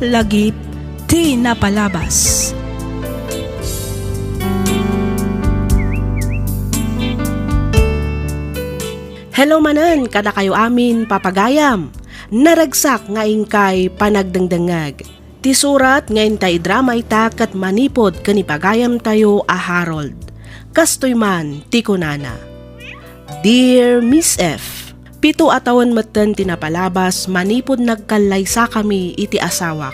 Lagip di napalabas. Hello manan, kada kayo amin papagayam. Naragsak nga ingkay panagdangdangag. Ti surat nga intay drama ita kat manipod kanipagayam tayo a Harold. Kastoy man ti kunana. Dear Miss F, 7 atawan matan tinapalabas manipod nagkalaysa kami iti asawak.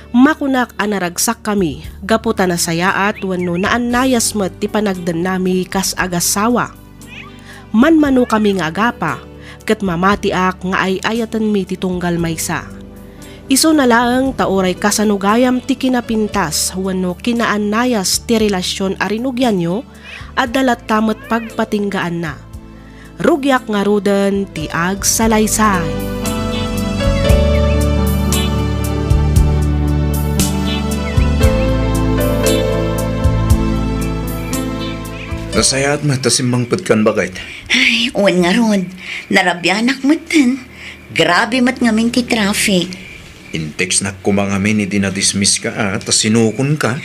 Makunak anaragsak kami, gaputa na sayaat wano naannayas met ti panagdan nami kas agasawa. Manmano kami nga agapa, kat mamatiak nga ay ayatan mi ti tunggal maysa. Iso na laang taoray kasanugayam ti kinapintas wano kinaannayas ti relasyon arinugyan nyo at dalat tamat pagpatinggaan na. Rugyak nga rudan ti ag salaysay. Nasaya at matasimbang putkan bakit? Ay, uwan nga ron. Narabyanak mo tan. Grabe mat ngamin ti traffic. Intex na kumangamin ni dinadismiss ka tas sinukon ka.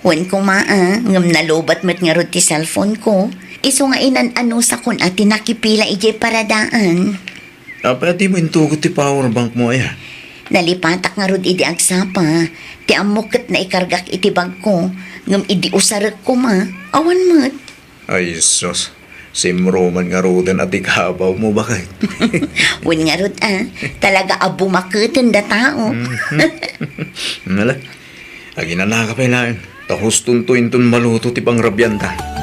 Uwan ko ngam nalobat mat nga ron ti cellphone ko. Iso nga inan-ano sa kun at tinakipila ijay paradaan. Pwede mo intugot ti power bank mo ay. Nalipatak nga ron idi agsapa. Ti amukit na ikargak iti bag ko. Ngam idi usarak ko Awan mat. Ay, sos. Simroman nga rodan at ikabaw mo bakit? Uwan nga ron Talaga abumakitin da tao. Nala. Agi na nakapailain. Tahos tuntuin tun maluto ti pangrabyanta.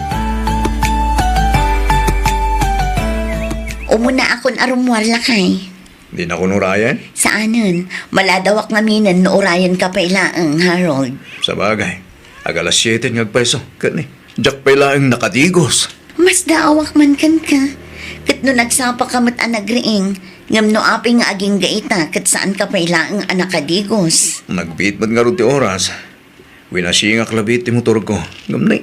Umuna akon arumwar lakay. Di na ko nurayan? Saanan? Maladawak ngaminan no orayan ka pailaang, Harold. Sa bagay. Agalas 7 ngagpeso. Kani. Diyak pailaang nakadigos. Mas daawak man kan ka. Kat no nagsapa ka mat anagriing, ngam no api nga aging gaita, kat saan ka pailaang anakadigos. Nagbit mat nga ron ti oras. Winasi nga klabit ti motor ko. Ngam na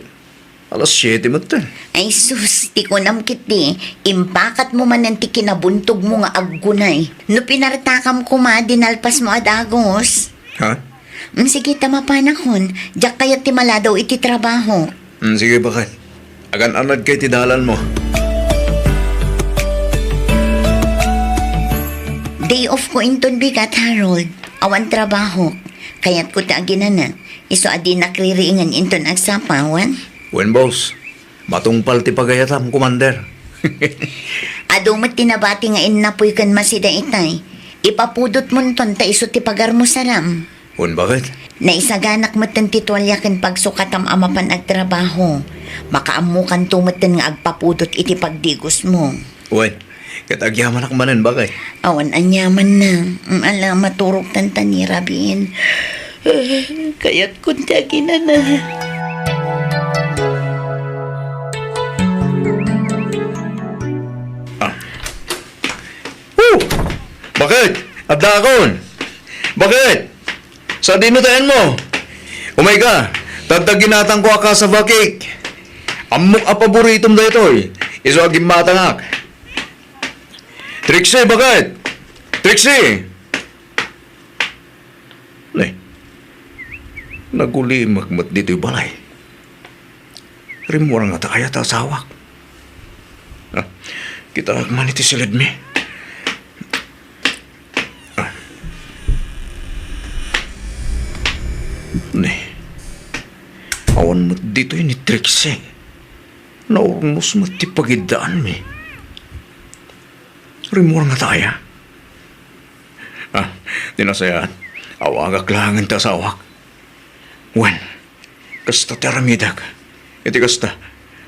alas 7 mat tan. Ay sus, ti ko namkit di, impakat mo man ang ti kinabuntog mo nga aggunay. No pinartakam ko dinalpas mo adagos. Ha? Sige tamapanakon, diyak kayat ti maladaw iti trabaho. Sige bakit? Agan-anad kay ti dalan mo. Day off ko inton bigat, Harold. Awan trabaho. Kaya't ko taginan na. Iso adi nakririingan inton agsapawan. Wen boss, matungpal ti pagayatam, commander. Ado mat tinabati nga inapoy kan masida itay. Ipapudot mo nton ta iso ti pagar mo saram. Wen bakit? Naisaganak matan ti tuwalya kan pagsukatam amapan agtrabaho. Makaamukan tumatan nga agpapudot iti pagdigos mo. Wen, katagyaman akmanan bakit? Awan anyaman na. Ala maturok tantan ni Rabin. Kaya't kuntagi na. Bakit? Abdakon! Bakit? Sa dinutayan mo? Umay ka, tagtaginatang ko aka sa bakik. Amok a paboritom da ito'y. Iso aging matangak. Trixie, bakit? Trixie! Nay, naguli magmat dito'y balay. Rimura nga ta kaya ta asawak. Kita agman iti silid mi. Awan mo dito ni Trixie. Naurnos mo ti pagidaan mi. Rimura nga tayo. Dinasayaan. Awagak langan ta sawak. Wen, kasta teramidag. Iti kasta,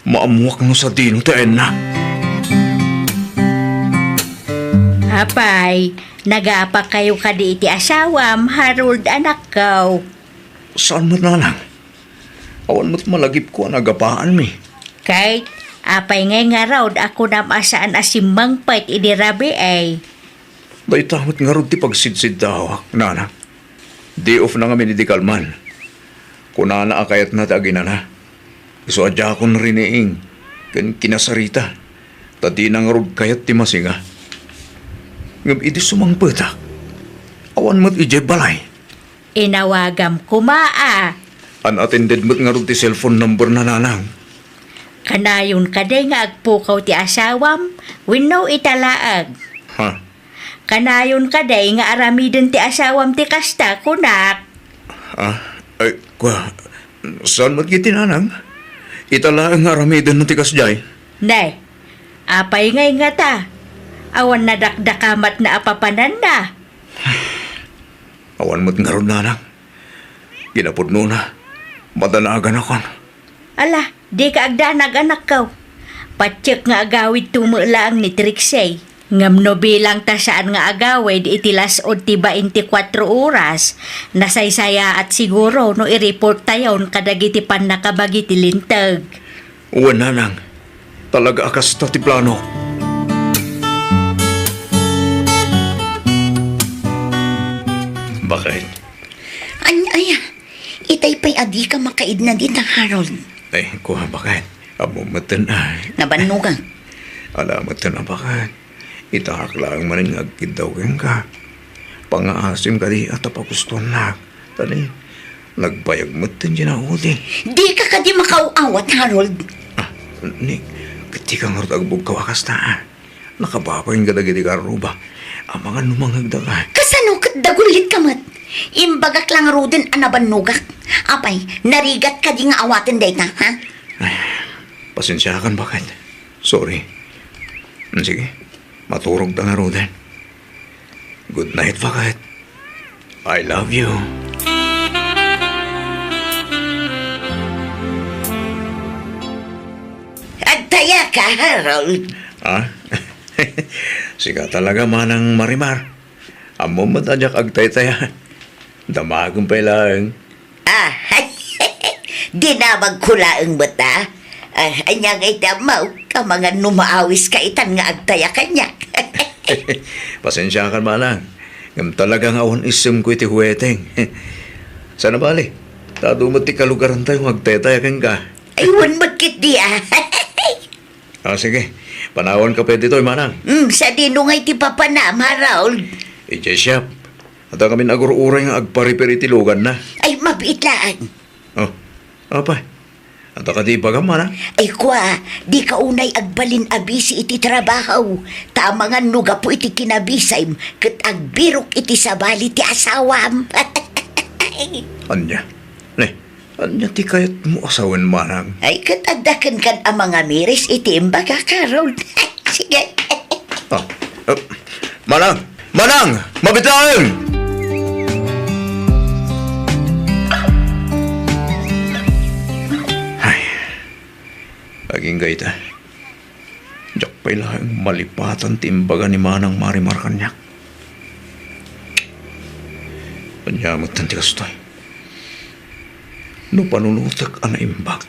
maamuak no sa dino tayo na. Apay, nag-aapa kayo kadi iti asawam, Harold anak ko. Saan mo na lang? Awan mo't malagip ko ang agapaan mi. Kahit, apay nga raw, ako namasaan asimbang pait idirabi ay. Day tamot nga ron ti pagsidsid daw, nana. Day off na kami ni Dikalman. Kunana akayat na tagina na. Iso adya akong riniing. Kan kinasarita. Tadi nang rog kayat ti masinga. Ngam iti sumangpetak. Awan mo't ije balay. Inawagam kumaa. Unattended mo't nga ron ti cellphone number na nanang. Kanayon kaday nga agpukaw ti asawam, wenno italaag. Ha? Kanayon kaday nga aramiden ti asawam ti kasta kunak. Ay, saan mo't kiti nanang? Itala ang aramidan ng tikas jay. Nay, apay ngay nga ta. Awan na dakdakamat na apapanan na. Awan mo't nga ron nanang. Ginapod na. Madanagan ako. Ala, di ka agdanag anak kaw. Patsyak nga agawid tumulaang ni Trixie. Ngamno bilang ta saan nga agawid itilas o ti 24 oras. Nasaysaya at siguro no i-report tayon kadagiti pan nakabagi ti lintag. Uwan nanang. Talaga akas ta ti plano. Bakit? Ay, itay pa'y adi ka makaid na di tang Harold. Ay, bakit? Amumatan ay. Nabanugang. Alamatan na bakit? Itahak lang man ang agkidawin ka. Pangaasim ka di at apaguston na. Tani, nagbayag mo din dyan ako di. Di ka ka di makauawat, Harold. Ni, kati kang agbog kawakas na. Nakababayin ka dagiti karuba. Ang mga numangagda ka. Kasano kat dagulit ka mat? Imbagak lang rudin anabanugak. Apay, narigat ka di nga awatin day ta, ha? Pasensya kan bakit? Sorry. Sige, maturog na nga Roden. Good night, bakit? I love you. Agtaya ka, Harold. Ha? Siga talaga manang marimar. Amo matadyak agtay-taya. Damagong pa lang. Di na magkulaang bata. Anya ngay tamaw, ka mga numaawis ka itan nga agtaya kanya. Pasensya ka manang. Ngam talagang awan isim ko iti huweteng. Sana bali? Tadumot ti kalugaran tayo agtay-taya kang ka. Aywan magkit di Sige. Panahon ka pwede to'y manang. Sa dinungay ti papanam, Harold. Siyap. At kami nagururay nga agparipir itilugan na. Ay, mabitlaan. Oh, apa? At ka di ba ka manang? Ay kwa, di ka unay agbalin abisi iti trabaho. Tama nga nuga po iti kinabisay, kat agbirok iti sabali ti asawam. Anya? Anya ti kayat mo asawan manang? Ay, kat agdakan kan ang mga miris iti imbaga, Carol. Sige. Manang! Manang! Mabitaan! Ay, aging gayta. Diyak pa'y lahang malipatan timbaga ni Manang Marimar kanyak. Panyamot ng tikastoy. No panunutak ana imbag.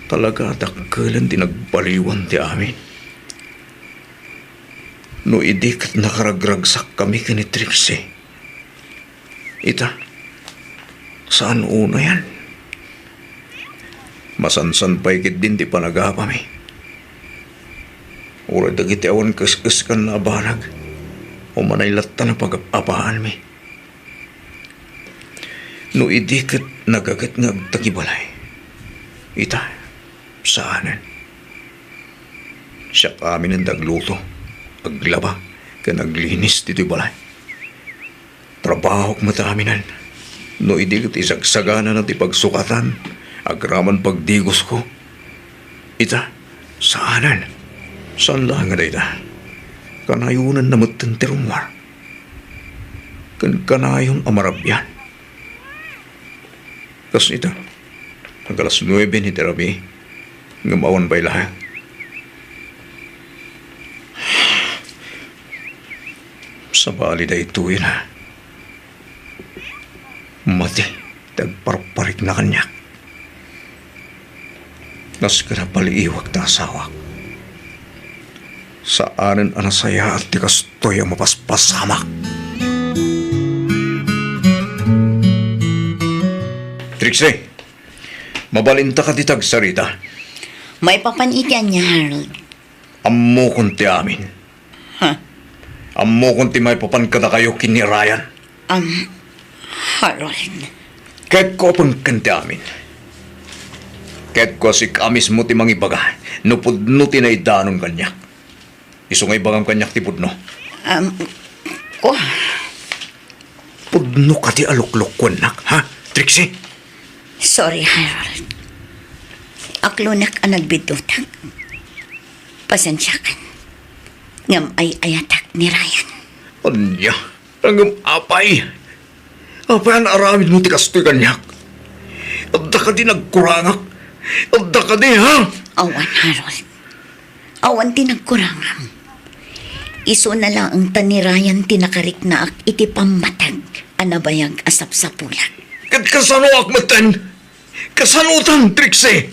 Talaga dakkelan tinagbaliwan ti amin. No idikat nakaragragsak kami kani Trixie. Ita, saan una yan? Masansan pa'y kit din ti panagapami. Ura dagiti awan kas kan na abanag. O manaylat na pag-apaan mi. No idikat nagagat nga agtagibalay. Ita, saanan? Siya kami ng dagluto, aglaba, ka naglinis dito balay. Trabaho mataminan. No idikat isagsagana na ti pagsukatan, agraman pagdigos ko. Ita, saanan? Saan lang nga ita? Kanayunan na matantirumwar. Kanayon amarabyan. Kas ito, ang alas 9 ni Terabi, ngamawan ba'y lahat. Sa bali na ito yun ha. Mati, tagparparik na kanya. Nas ka na paliiwag na asawa. Saanan anasaya at tikastoy ang mapaspasamak. Trixie, mabalinta ka ditag sarita. May papanitian niya, Harold. Ammo kunti amin. Ammo kunti may papan kada kayo kini Ryan. Harold. Kahit ko pang kandamin. Kahit ko si kamis mo ti mangibaga, nupudno ti na idanon kanyak. Iso nga ibagam kanyak ti pudno. Ko, Pudno ka ti aluklok ko, nak, ha? Trixie? sorry, Harold. Aklunak ang nagbidutang. Pasensya ka. Ngam ay ayatak ni Ryan. Anya, ang apay. Apay ang aramid mo ti kastoy kanyak. Adda ka di nagkurangak. Adda ka di, ha? Awan, Harold. Awan tinagkurangam. Iso na lang ang tanirayan tinakarik na ak iti pamatag anabayag asap sa pulag. Kat kasano akmatan? Kasanutan, Trixie?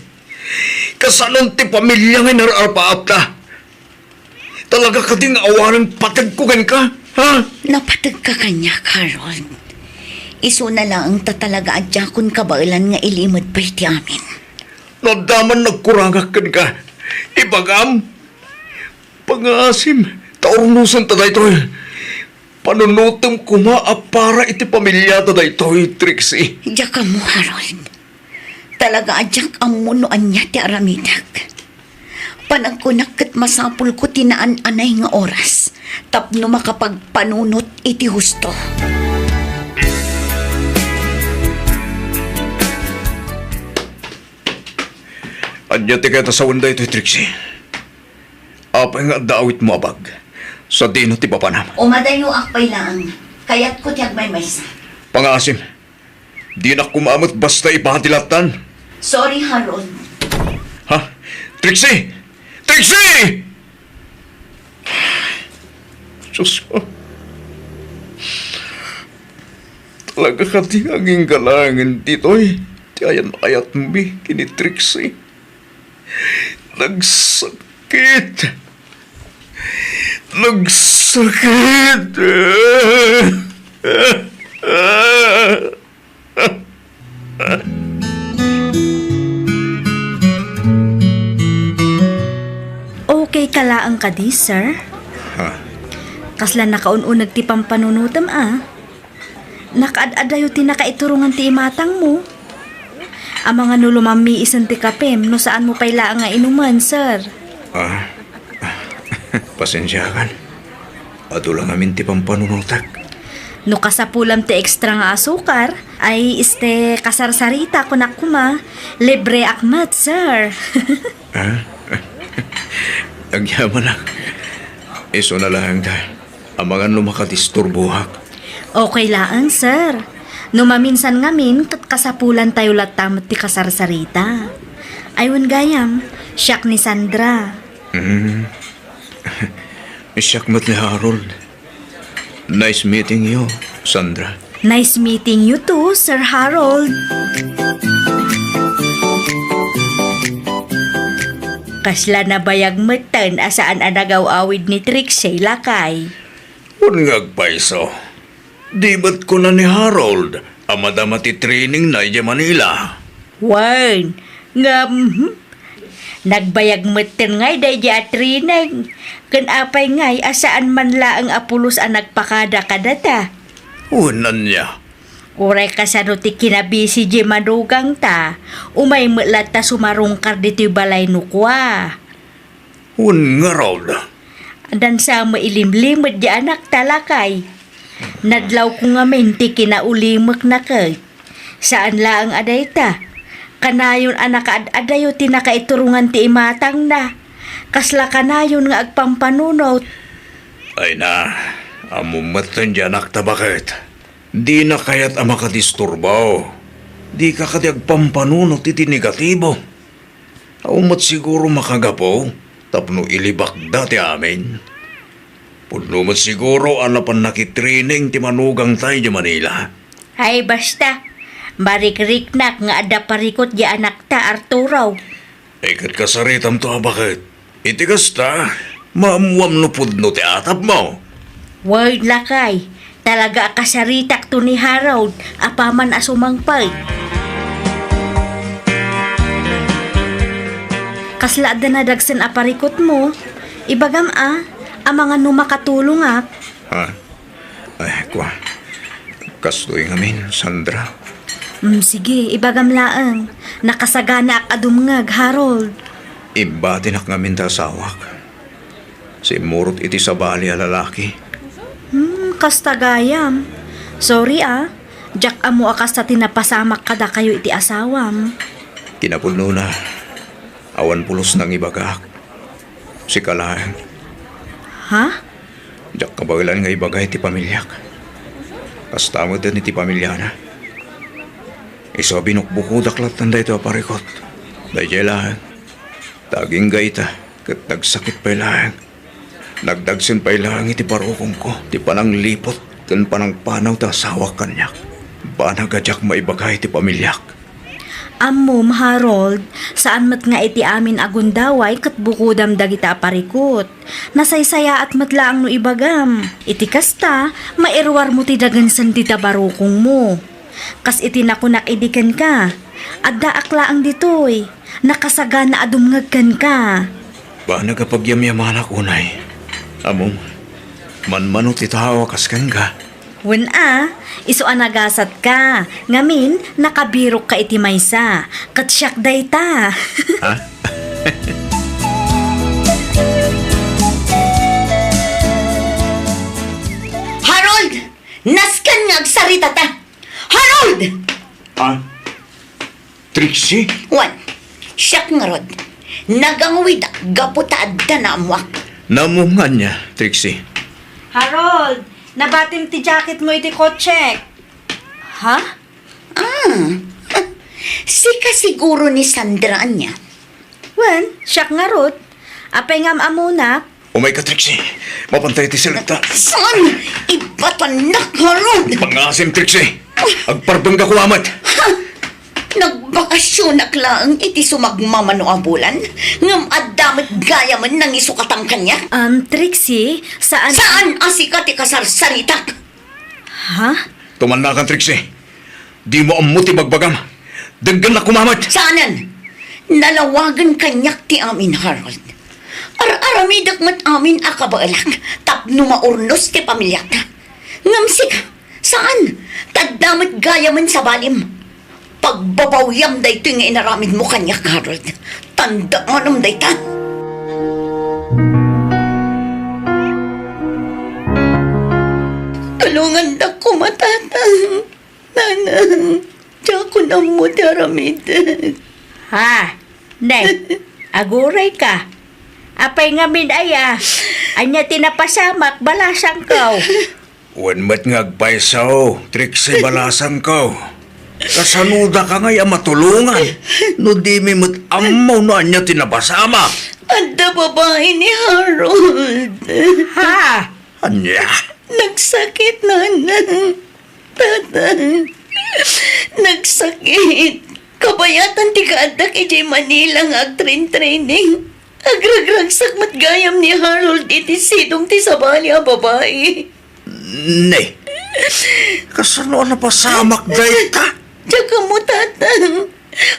Kasanon ti pamilya nga nararpaap ta? Talaga ka ding awanan patagkugan ka, ha? Napatag ka kanya, Harold. Iso na lang ang tatalaga adjakon kabailan nga ilimod pa iti amin. Nadaman nagkurangak kan ka. Ibagam. Pangasim. Taurnusan ta daytoy. Panunutom kumaa para iti pamilya ta daytoy, Trixie. Diyak ka mo, Harold. Talaga adyak ang munoan niya ti aramidag. Panagkunak kat masapul ko tinaan-anay nga oras. Tapno makapagpanunot iti husto. Anya ti kaya sa wanda ito, Trixie. Apay nga daawit mo abag. Sa dino ti papanam. Umadayo akpay lang. Kaya't ko tiyag may maysa. Pangasim. Di na kumamot basta ipahatilatan. Sorry, Harold. Ha? Trixie! Trixie! Diyos ko. Talaga ka di aging galangan dito'y. Di ayan ayat mo bi, kini Trixie. Nagsakit. Nagsakit. Okay ka laang ka di, sir? Ha? Kasla nakaununag ti pampanunutam Nakaad-adayo ti nakaiturungan ti imatang mo. Ang mga nulumami isan ti kapem no saan mo payla nga inuman, sir. Pasensya kan. Ato lang amin ti pampanunutak. No kasapulam ti ekstra nga asukar, ay kasarsarita kunak kuma, libre akmat, sir. Agyaman lang. Iso na lang da. Ang mga lumakadisturbuhak. Okay laan, sir. No maminsan ngamin, kat kasapulan tayo latamot ti kasarsarita. Aywan gayam, siyak ni Sandra. Isyak mat ni Harold. Nice meeting you, Sandra. Nice meeting you too, Sir Harold. Kasla na bayag matan asaan anagaw-awid ni Trixie lakay. Unngag paiso. Di ba't ko na ni Harold ang madamati training na iya Manila? Wan, nga nagbayag matan ngay day di atrinig. Kan apay ngay asaan man laang apulos ang nagpakada kadata. Unan niya. Uray kasano ti kinabisi di madugang ta. Umay mulat ta sumarungkar dito'y balay nukwa. Un nga Harold. Dan sa mailimlimod di anak talakay. Nadlaw ko nga menti kinaulimak na kay. Saan laang aday ta? Kanayon anak adayo ti nakaiturungan ti imatang na. Kasla kanayon nga agpampanunot. Ay na, amumatan dyan anak bakit? Di na kaya't ang makadisturbaw. Di ka katiag pampanunot iti negatibo. Aumat siguro makagapo, tapno ilibak dati amin. Puno mo siguro anapan nakitraining ti manugang tayo di Manila. Ay basta, marik-riknak nga ada parikot di anak ta Arturaw. Ikat kasaritam to bakit? Itigas ta, maamuam no pudno ti atap mo. Word lakay, talaga kasaritak to ni Harold, apaman asumangpay. Kasla da nadagsan aparikot mo, ibagam ang mga numakatulong Ha? Ay, kwa. Kastoy ngamin, Sandra. Sige, ibagam laang. Nakasagana ak adumngag, Harold. Iba tinak ngamin ta sawak. Si Murot iti sabali a lalaki. Kastagayam. Sorry Jack amo akas ta tinapasamak kada kayo iti asawam. Kinapuno na. Awan pulos ng ibagak. Si Kalaang. Ha? Diyak kabagalan nga ibagay ti pamilyak. Kastamod din iti pamilya na. Iso binukbuko daklat ng dayto aparikot. Dahil lang. Taging gaita. Kat nagsakit pa lang. Nagdagsin pa lang iti parukong ko. Ti panang lipot. Kan panang panaw ta sawak kanyak. Banagajak maibagay ti pamilyak. Ammom, Harold, saan mat nga iti amin agundaway kat bukudam dagita parikot. Nasaysaya at matlaang no ibagam. Iti kasta, mairwar mo ti dagansan ti tabarukong mo. Kas iti nakunak idikan ka. Adda aklaang ditoy. Nakasagana adumngagkan ka. Ba nagapagyamyamanak unay. Among, manmano ti tawa kaskan ka. Wen iso anagasat ka. Ngamin, nakabirok ka iti maysa. Kat siyak dayta. Ha? Harold! Naskan nga agsarita ta! Harold! Ah? Trixie? Wan, siyak nga rod. Nagangwid gaputa adda na amuak. Namungan niya, Trixie. Harold, nabatim ti jacket mo iti kotse. Ha? Sika siguro ni Sandra niya. Wen, siyak nga rot. Apay ngam amunak. Umay ka, Trixie. Mapantay ti silagta. Saan? Ibatanak, Harold! Pangasim, Trixie. Agparbang ka kuwamat. Nagbakasyon aklang iti sumagmamano ang bulan. Ngam adamit gaya man nang isukatang kanya. Trixie, saan... Saan asika ti kasarsaritak? Ha? Tumanda ka, Trixie. Di mo amuti magbagam. Daggan na kumamat. Saanan? Nalawagan kanyak ti amin, Harold. Aramidak mat amin akabaalak. Tapno maurnos ti pamilyak na. Ngam sika, saan? Tadamit gaya man sa balim. Pagbabawyam dayto nga inaramid mo kanyak, Harold. Tandaan dayta. Tulungan na ko matatang. Nanang, diya ko na mo daramid. Ha? Nay, aguray ka. Apay nga min aya. Anya tinapasamak, balasang kaw. Wan mat ngagpaisaw, Trixie balasang ko. Kasanuda ka ngaya matulungan. No di mi mat amaw no anya tinapasama. Anda babae ni Harold. Ha? Anya? Nagsakit, nanang. Tatang. Nagsakit. Kabayatan ti kaadak iti Manila nga agtrain-training. Agragragsak matgayam ni Harold iti sidong ti sabali a babae. Nay, kasano na pasamak day ka? Tsaka mo, tatang.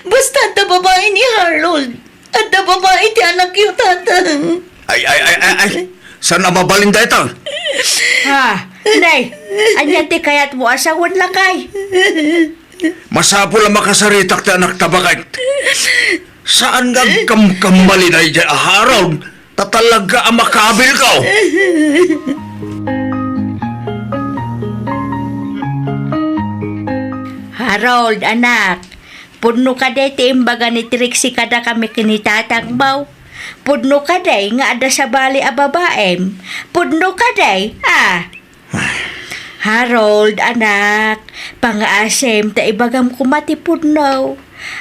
Basta da babae ni Harold. At da babae ti anak yu, tatang. Ay. Saan na mabalin day ta? Ha? Nay, anya ti kayat mo asawan lakay. Masapo lang makasaritak ta anak tabakay. Saan nga kamkamali na dyan, Harold? Tatalaga ang makabil ka. Harold, anak. Pudno ka day ti imbaga ni Trixie kada kami kinitatagbaw. Pudno ka day nga ada sa bali a babaem. Pudno ka day, Harold, anak. Pangaasem ta ibagam kumati pudno.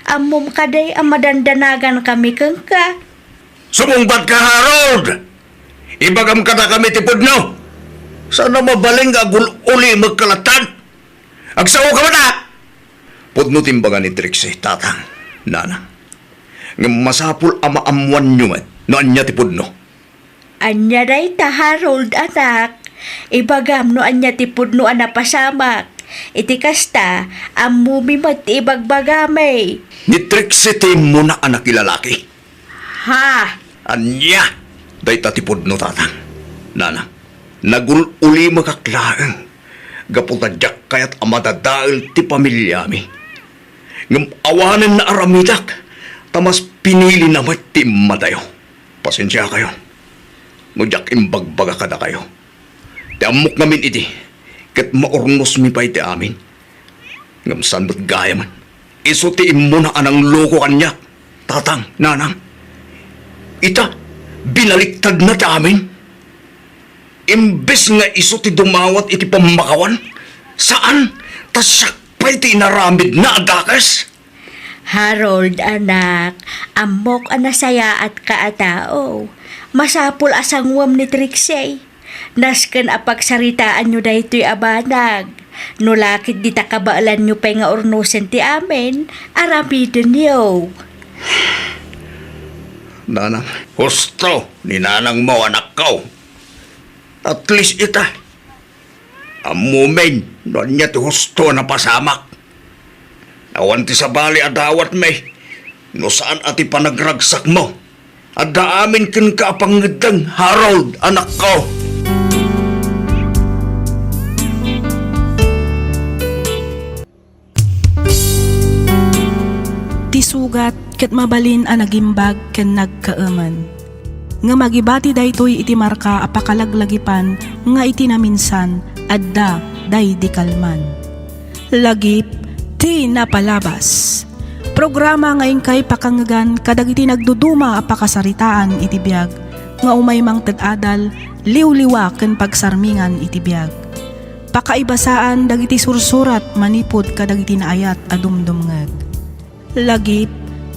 Amom ka day ang madandanagan kami kang ka. Sumungbat ka, Harold! Ibagam ka na kami tipod no. Sana mabaling agul uli magkalatan. Agsaw ka ba na? Pudno timbaga ni Trixie, tatang, nana. Nga masapul ama amuan nyo man, no anya tipod no. Anya day ta, Harold, anak. Ibagam no anya ti pudno ana pasamak. Iti kasta, amumi mat ibagbagamay. Ni Trixie ti mo na anak ilalaki. Ha? Anya, day tatipod no tatang. Nana, nagul uli makaklaang. Gaputadyak kayat amadadail ti pamilya mi. Ngam awanan na aramidak, tamas pinili na ti madayo. Pasensya kayo. Ngudyak imbagbaga kada kayo. Ti amok namin iti, kat maurnos mi pa iti amin. Ngam sanot gaya man, iso ti imo na anang loko kanya, tatang, nanang. Ita, binaliktad na ti amin. Imbes nga iso ti dumawat iti pamakawan, saan? Tasyakpay ti inaramid na agakas. Harold, anak, amok anasaya at kaatao. Masapul asangwam ni Trixie. Nasken apagsaritaan nyo daytoy abanag. Nulakit di takabaalan nyo pa nga ornusen ti amin, aramiden niyo. Nanang, husto ni nanang mo anak ko. At least ita, amumen, doon niya ti husto na pasamak. Awan ti sabali adawat may, no saan ati panagragsak mo. Adda amin kin kaapangidang Harold, anak ko. Ti sugat ket mabalin a nagimbag ken nagkaaman. Nga magibati daytoy iti marka a pakalaglagipan nga iti naminsan adda day di kalman. Lagip ti napalabas. Programa ngayon kay pakangagan kadagiti nagduduma a pakasaritaan iti biag nga umay mang tad-adal liwliwa ken pagsarmingan iti biag. Pakaibasaan dagiti sursurat manipod kadagiti naayat a dumdumngeg. Lagip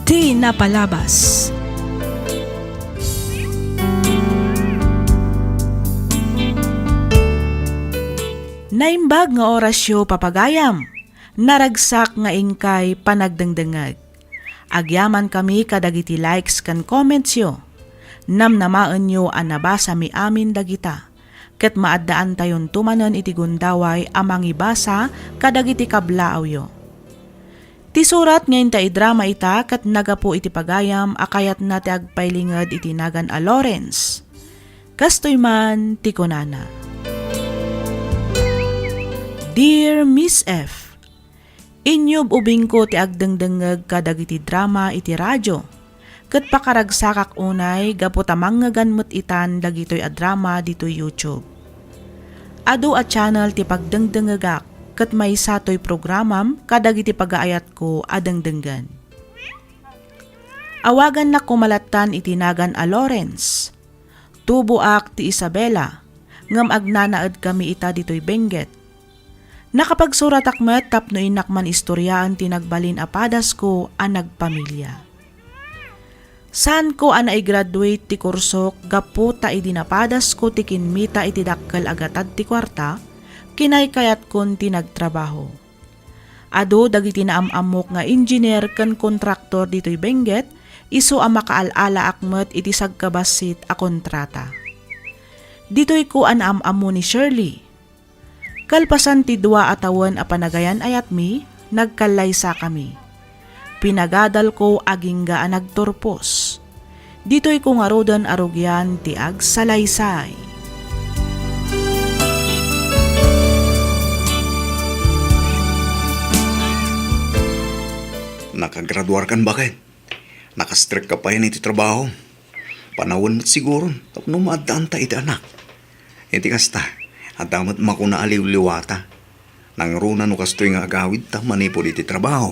ti napalabas. Naimbag nga orasyo papagayam, naragsak nga ingkay panagdengdengag. Agyaman kami kadagiti likes kan comments yo. Namnamaan nyo ang nabasa mi amin dagita. Ket maaddaan tayon tumanan iti gundaway amang ibasa kadagiti kablaaw yo. Ti surat ngayon ta idrama ita kat nagapo iti pagayam akayat na ti agpailingad iti nagan a Lawrence. Kastoy man ti kunana. Dear Miss F, Inyob ubing ko ti agdengdengeg kadagiti drama iti radyo. Ket pakaragsakak unay gapu tamangagan met itan dagitoy a drama ditoy YouTube. Adu a channel ti pagdengdengegak ket may satoy programam kadagiti pagaayat ko adengdenggan. Awagan na kumalatan itinagan a Lawrence. Tubuak ti Isabela, ngam agnanaed kami ita ditoy Benguet. Nakapagsurat akmet tapno inakman istoryaan tinagbalin apadas ko ang nagpamilya. Saan ko ana i-graduate ti kursok gapu ta idinapadas ko ti kinmita iti dakkel agatad ti kwarta, kinay kayat kon ti nagtrabaho. Ado dagiti naamamok nga engineer ken kontraktor ditoy Benguet, iso ang makaalala akmet iti sagkabasit a kontrata. Ditoy ko an amamo ni Shirley. Kalpasan ti dua atawan a panagayan ayat mi, nagkalaysa kami. Pinagadal ko aging gaan nagturpos. Dito'y kung arudan arugyan ti agsalaysay. Nakagraduar kan bakit? Nakastrek ka pa yan iti trabaho. Panawon mo't siguro, tapno maadaan ta iti anak. Iti kasta, at damat makuna aliw-liwata. Nang runa no kastoy nga agawid ta manipod iti trabaho.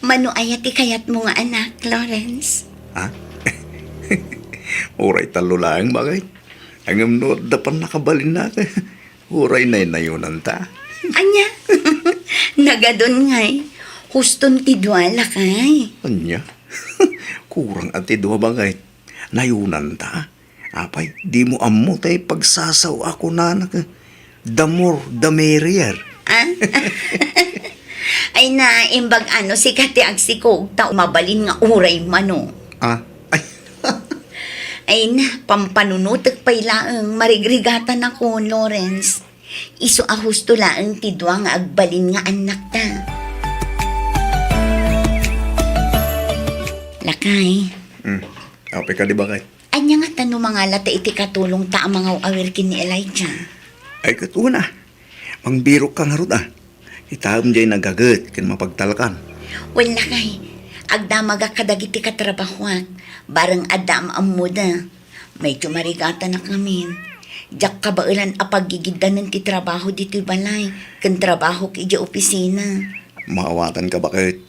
Mano ayati kayat mo nga anak, Lawrence? Ha? Uray talo lang bakit? Ang no dapan nakabalin na. Uray na inayunan ta. Anya? Nagadon ngay. Huston ti duwala kay. Anya? Kurang at idwa bagay. Nayunan ta. Apay, di mo amo tay pagsasaw ako nanak. The more, the merrier. Ah? Ay na, imbag ano, si kati agsikog ta umabalin nga uray mano. Ah? Ay, Ay na, pampanunutek pa'y laang marigrigatan ako, Lawrence. Iso a husto laang tidwa nga agbalin nga anak ta. Lakay. apay ka di ba kay? Anya nga tanong mga lata iti katulong ta ang mga awirkin ni Elijah. Ay katuna. Pangbiro ka nga ron Itaam jay nagagat kin mapagtalkan. Wala kay, agda magakadagiti katrabahuan, barang adam ang muda. Medyo marigata na kami. Diyak kabailan apagigidanan ti trabaho dito balay, kan trabaho ki di opisina. Maawatan ka bakit?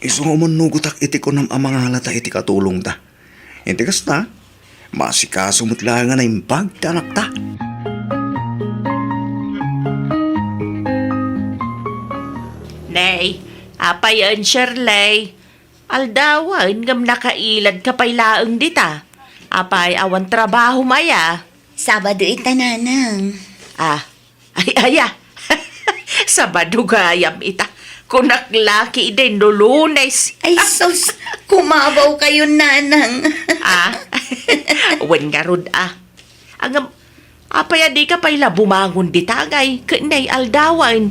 Isuman nugutak iti ko ng amang halata iti katulong ta. Hindi kasta, masikaso mutlangan na impag ti anak ta. Nay, apay an Shirley. Aldawan ngam nakailad kapay laeng dita. Apay awan trabaho maya. Sabado itananang. Ay. Sabado gayam ita. Kunak laki din no Lunes. Ay sus, kumabaw kayo nanang. Wen nga rod Angam, apay adi ka payla bumangon dita ngay. Kanay aldawan.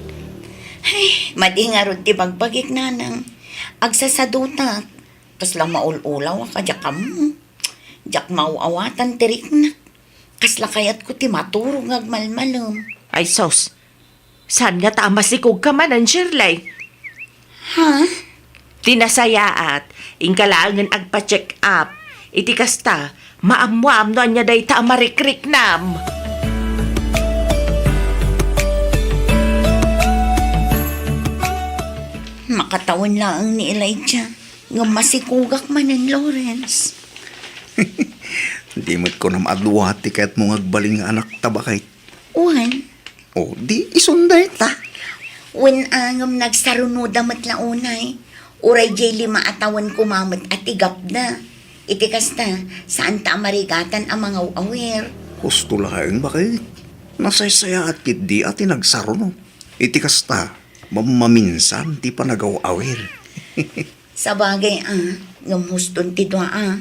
Madingarod ti pagpagik nanang. Agsasaduta. Tas lang maululaw ka jak mo. Jak mauawatan tirik na. Kasla kayat ko ti maturong agmalmalom. Ay sos, saan nga tamasikog ka man ang Shirley? Ha? Tinasayaat, ingkalangan agpa-check up. Iti kasta, maamwam no anya day ta marikrik nam. Makatawan lang ni Elijah. Nga masikugak man ng Lawrence. Di mo't ko na maadluwati kaya't mong agbaling nga anak ta bakit? Uwan, O, di isunday ta. wen angam nagsarunoda mat launay. Uray jay 5 atawan kumamot at igap na. Iti kasta, saan ta marigatan ang mga awer. Gusto lang bakit? Nasaysaya at kit di at inagsaro no. Iti kasta, maminsan di pa nagaw-awir. Sa bagay ngam huston ti doa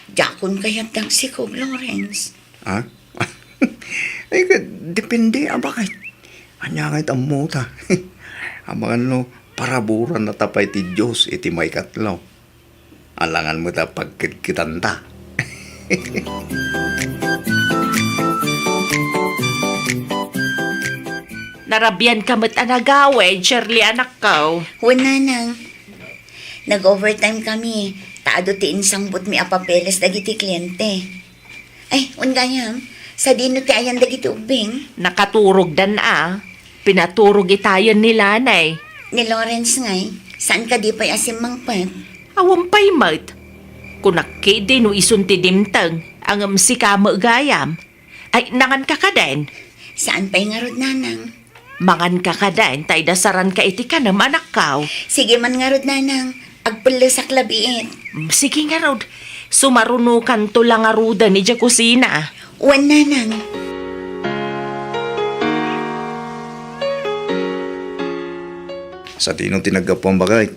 Jakon kayat nagsikog, Lawrence. Ha? Ay, depende bakit? Anya ngay't ang muta. Ang mga paraburan na tapay ti Diyos iti may katlaw. Alangan mo ta pagkitanta. Narabyan ka mo't anagawe, Shirley anak ko. Wala nang. Nag-overtime kami. Taado ti insambot mi apapeles dagiti kliyente. Ay, ungayam. Sa dino ti ayan dagiti ubing. Nakaturog dan Pinaturog itayon ni Lanay. Ni Lawrence ngay. Saan ka di pa'y asim mangpet? Awampay mat. Kunakki din no isunti dimtang ang si kama gayam. Ay, nangan ka ka din. Saan pa'y ngarod nanang? Mangan ka ka din, tay dasaran ka iti ka na anak ka. Sige man ngarod nanang. Agpalasak labiit. Sige nga Rod, sumarunukan to lang aruda ni Dya kusina. Wan nanang. Sa tinong tinagapang bagay,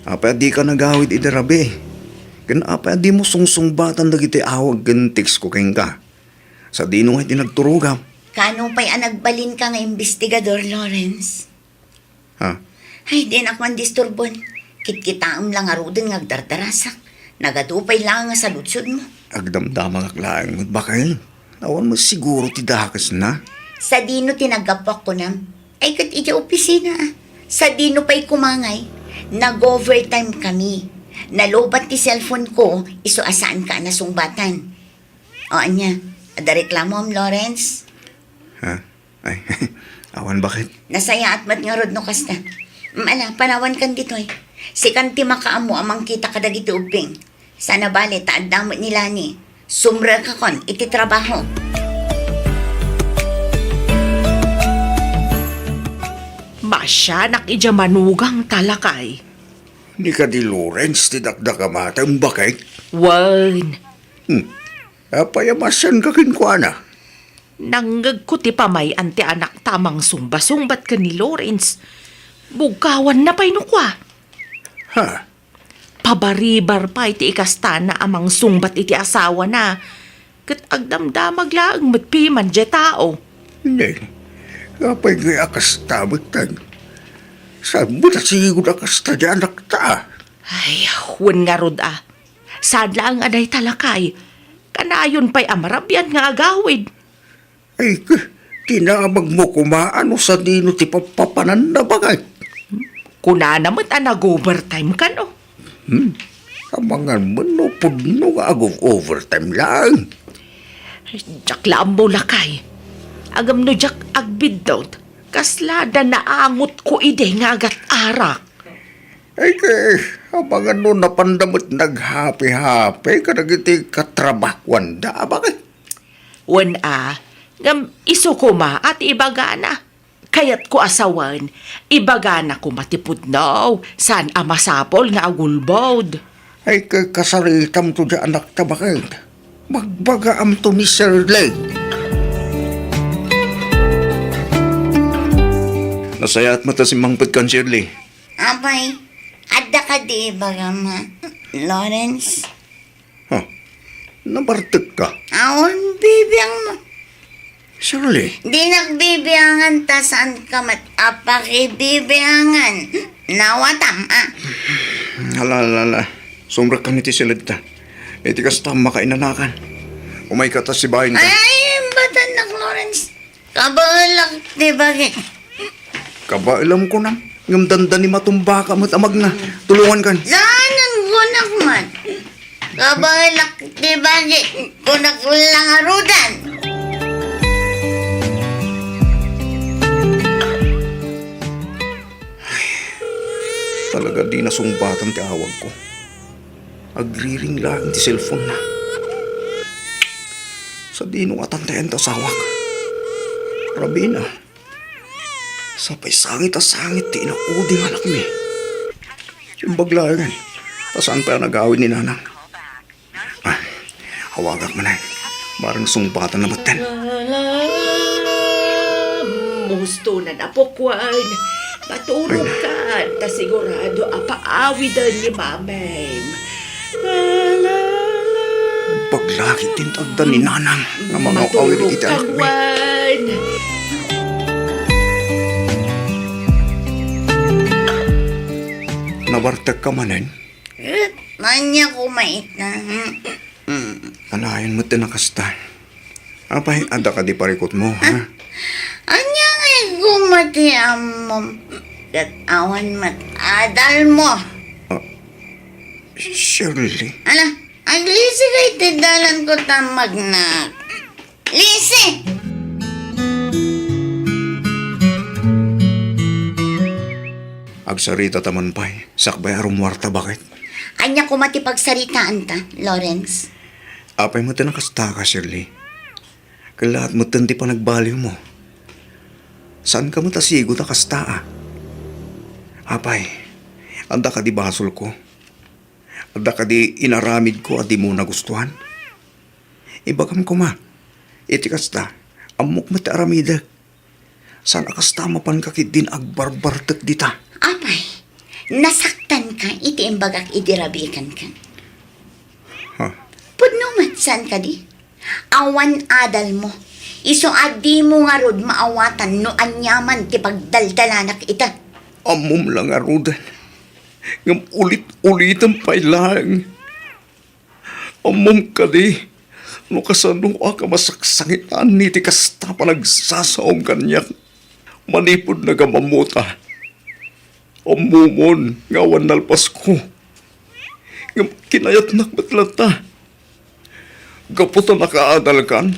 apa di ka nagawid idarabi. Kan apa di mo sungsungbatan dagiti awag gantiks ko keng ka. Sa dinong ay tinagturugam. Kanong pa'y anagbalin ka nga investigador, Lawrence? Ha? Ay, di nak man disturbon. Kit-kitaam lang arudin ngagdardarasak. Nagadupay lang nga sa lutsod mo. Agdamdamang aklaan mo bakay. Awan mo siguro ti dakas na. Sa dino tinagapak ko nam. Ay kat ija opisina. Sa dino pa'y kumangay. Nag-overtime kami. Nalobat ti cellphone ko. Iso asaan ka na sungbatan. O anya, ada reklamo am Lawrence? Ha? Ay, awan bakit? Nasaya at mat nga rod no kasta. Ala, panawan kan ditoy. Si kanti makaamo amang kita kadagiti ubing. Sana bale taad damot nila ni. Sumra ka kon, iti trabaho. Masya nakidya manugang talakay. Di ka di Lawrence, ti dakdakamatang bakit? Wan, Apayamasan ka kinkwana. nanggag ko ti pamay anti anak tamang sumba-sumbat ka ni Lawrence. Bugawan na pa'y nukwa. Ha? Pabaribar pa iti ikastana amang sungbat iti asawa na. Kat agdamdamag laang matpiman dya tao. Hindi. Kapay kaya akastabot tan. Saan mo na sigod akasta di anak ta? Ay, wen nga rod Sadla ang aday talakay. Kanayon pa'y amarabyan nga agawid. Ay, Tinabag mo kumaano sa dino ti papapanan na bagay. Kuna naman nag-overtime ka no. Amangan mo no pudno nga agong overtime lang. Jak laam mo lakay. Agam no jak agbid daw. Kaslada na angot ko ide nga agat arak. Ay kay, amangan no napandamot naghapi-hapi ka nagiti katrabakwan da bagay. Wan ngam iso ko ma at ibagana. Kayat ko asawan, ibagana ko matipudnaw, saan amasapol nga agulbod. Ay kay kasaritam to di anak ta bagay. Magbagaam to ni Sir Leg. Nasayat mata si Mang Putkan, Shirley. Abay, adda ka di ba ma, Lawrence? Nabartag ka. Aon, bibiyang mo. Shirley, Di nagbibiyangan ta saan ka apakibibiyangan. Nawatam, Hala. Sumrak ka niti silid ta. Iti kas tama ka inanakan. Umay ka ta si bahin ka. Ay, batan na, Lawrence. Kabalak, di ba? Kabailam ko na. Ngam dandan ni matumba ka matamag na. Tulungan kan. Saanan gunak man? Kabalak, di ba? Kunak lang arudan. Talaga di nasumbatan ti awag ko. Agriring lang ti cellphone na. Sa di nung atantayan ta sawak. Rabi na. Sapay sangit a sangit ti inauding anak mi. Yung baglayan. Ta saan pa nag-awin ni nanang? Hawagak man ay. Marang sumbatan na matan. Musto na napukwan. Matulog ka. Ta sigurado apaawidan ni Mamem. Paglaki tintagdan ni nanang na mga awil Matulog iti ka, anak mi. Juan. Nabartag ka manen. Nanya kumait na. Anayan mo tinakasta. Apay, ada ka di parikot mo, ha? Anya ngay gumati amom. Kat awan mat adal mo. Shirley. Ala, ang lisi kay tidalan ko tamag na. Lisi! Agsarita taman pa'y. Sakbay arumwarta bakit? Anya ko matipagsaritaan ta, Lawrence. Apay mo tinakasta ka, Shirley. Kalahat mo tanti pa nagbaliw mo. Saan ka matasigo na kasta, ah? Apay, anda ka di basol ko. Anda ka di inaramid ko at di mo nagustuhan. Ibagam ko ma. Iti kasta, amok mati aramidag. Saan akasta mapan kakit din agbarbartak dita. Apay, nasaktan ka, iti imbagak idirabikan ka. Ha? Pudno matsan ka di? Awan adal mo. Iso adi mo nga rod maawatan no anyaman ti pagdaldalanak ita. Amom lang arudan. Ngam ulit-ulitan pa'y lang. Amom ka di. No kasano ka masaksangitan ni ti kasta pa nagsasaom kanyak. Manipod na gamamuta. Amumon ngawan nalpas ko. Ngam kinayat nakbatlata. Gaputa nakaadal kan.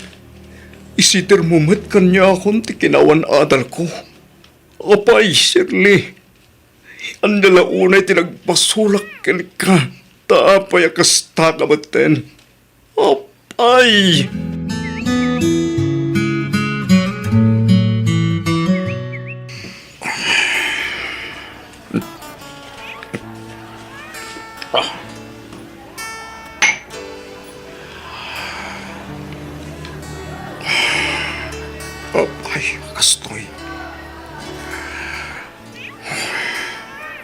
Isitir mo mat kanya akong ti kinawan adal ko. Apay, Shirley. Andala unay tinagpasulak ken ka. Taapay akasta ka baten. Apay! Apay, kastoy.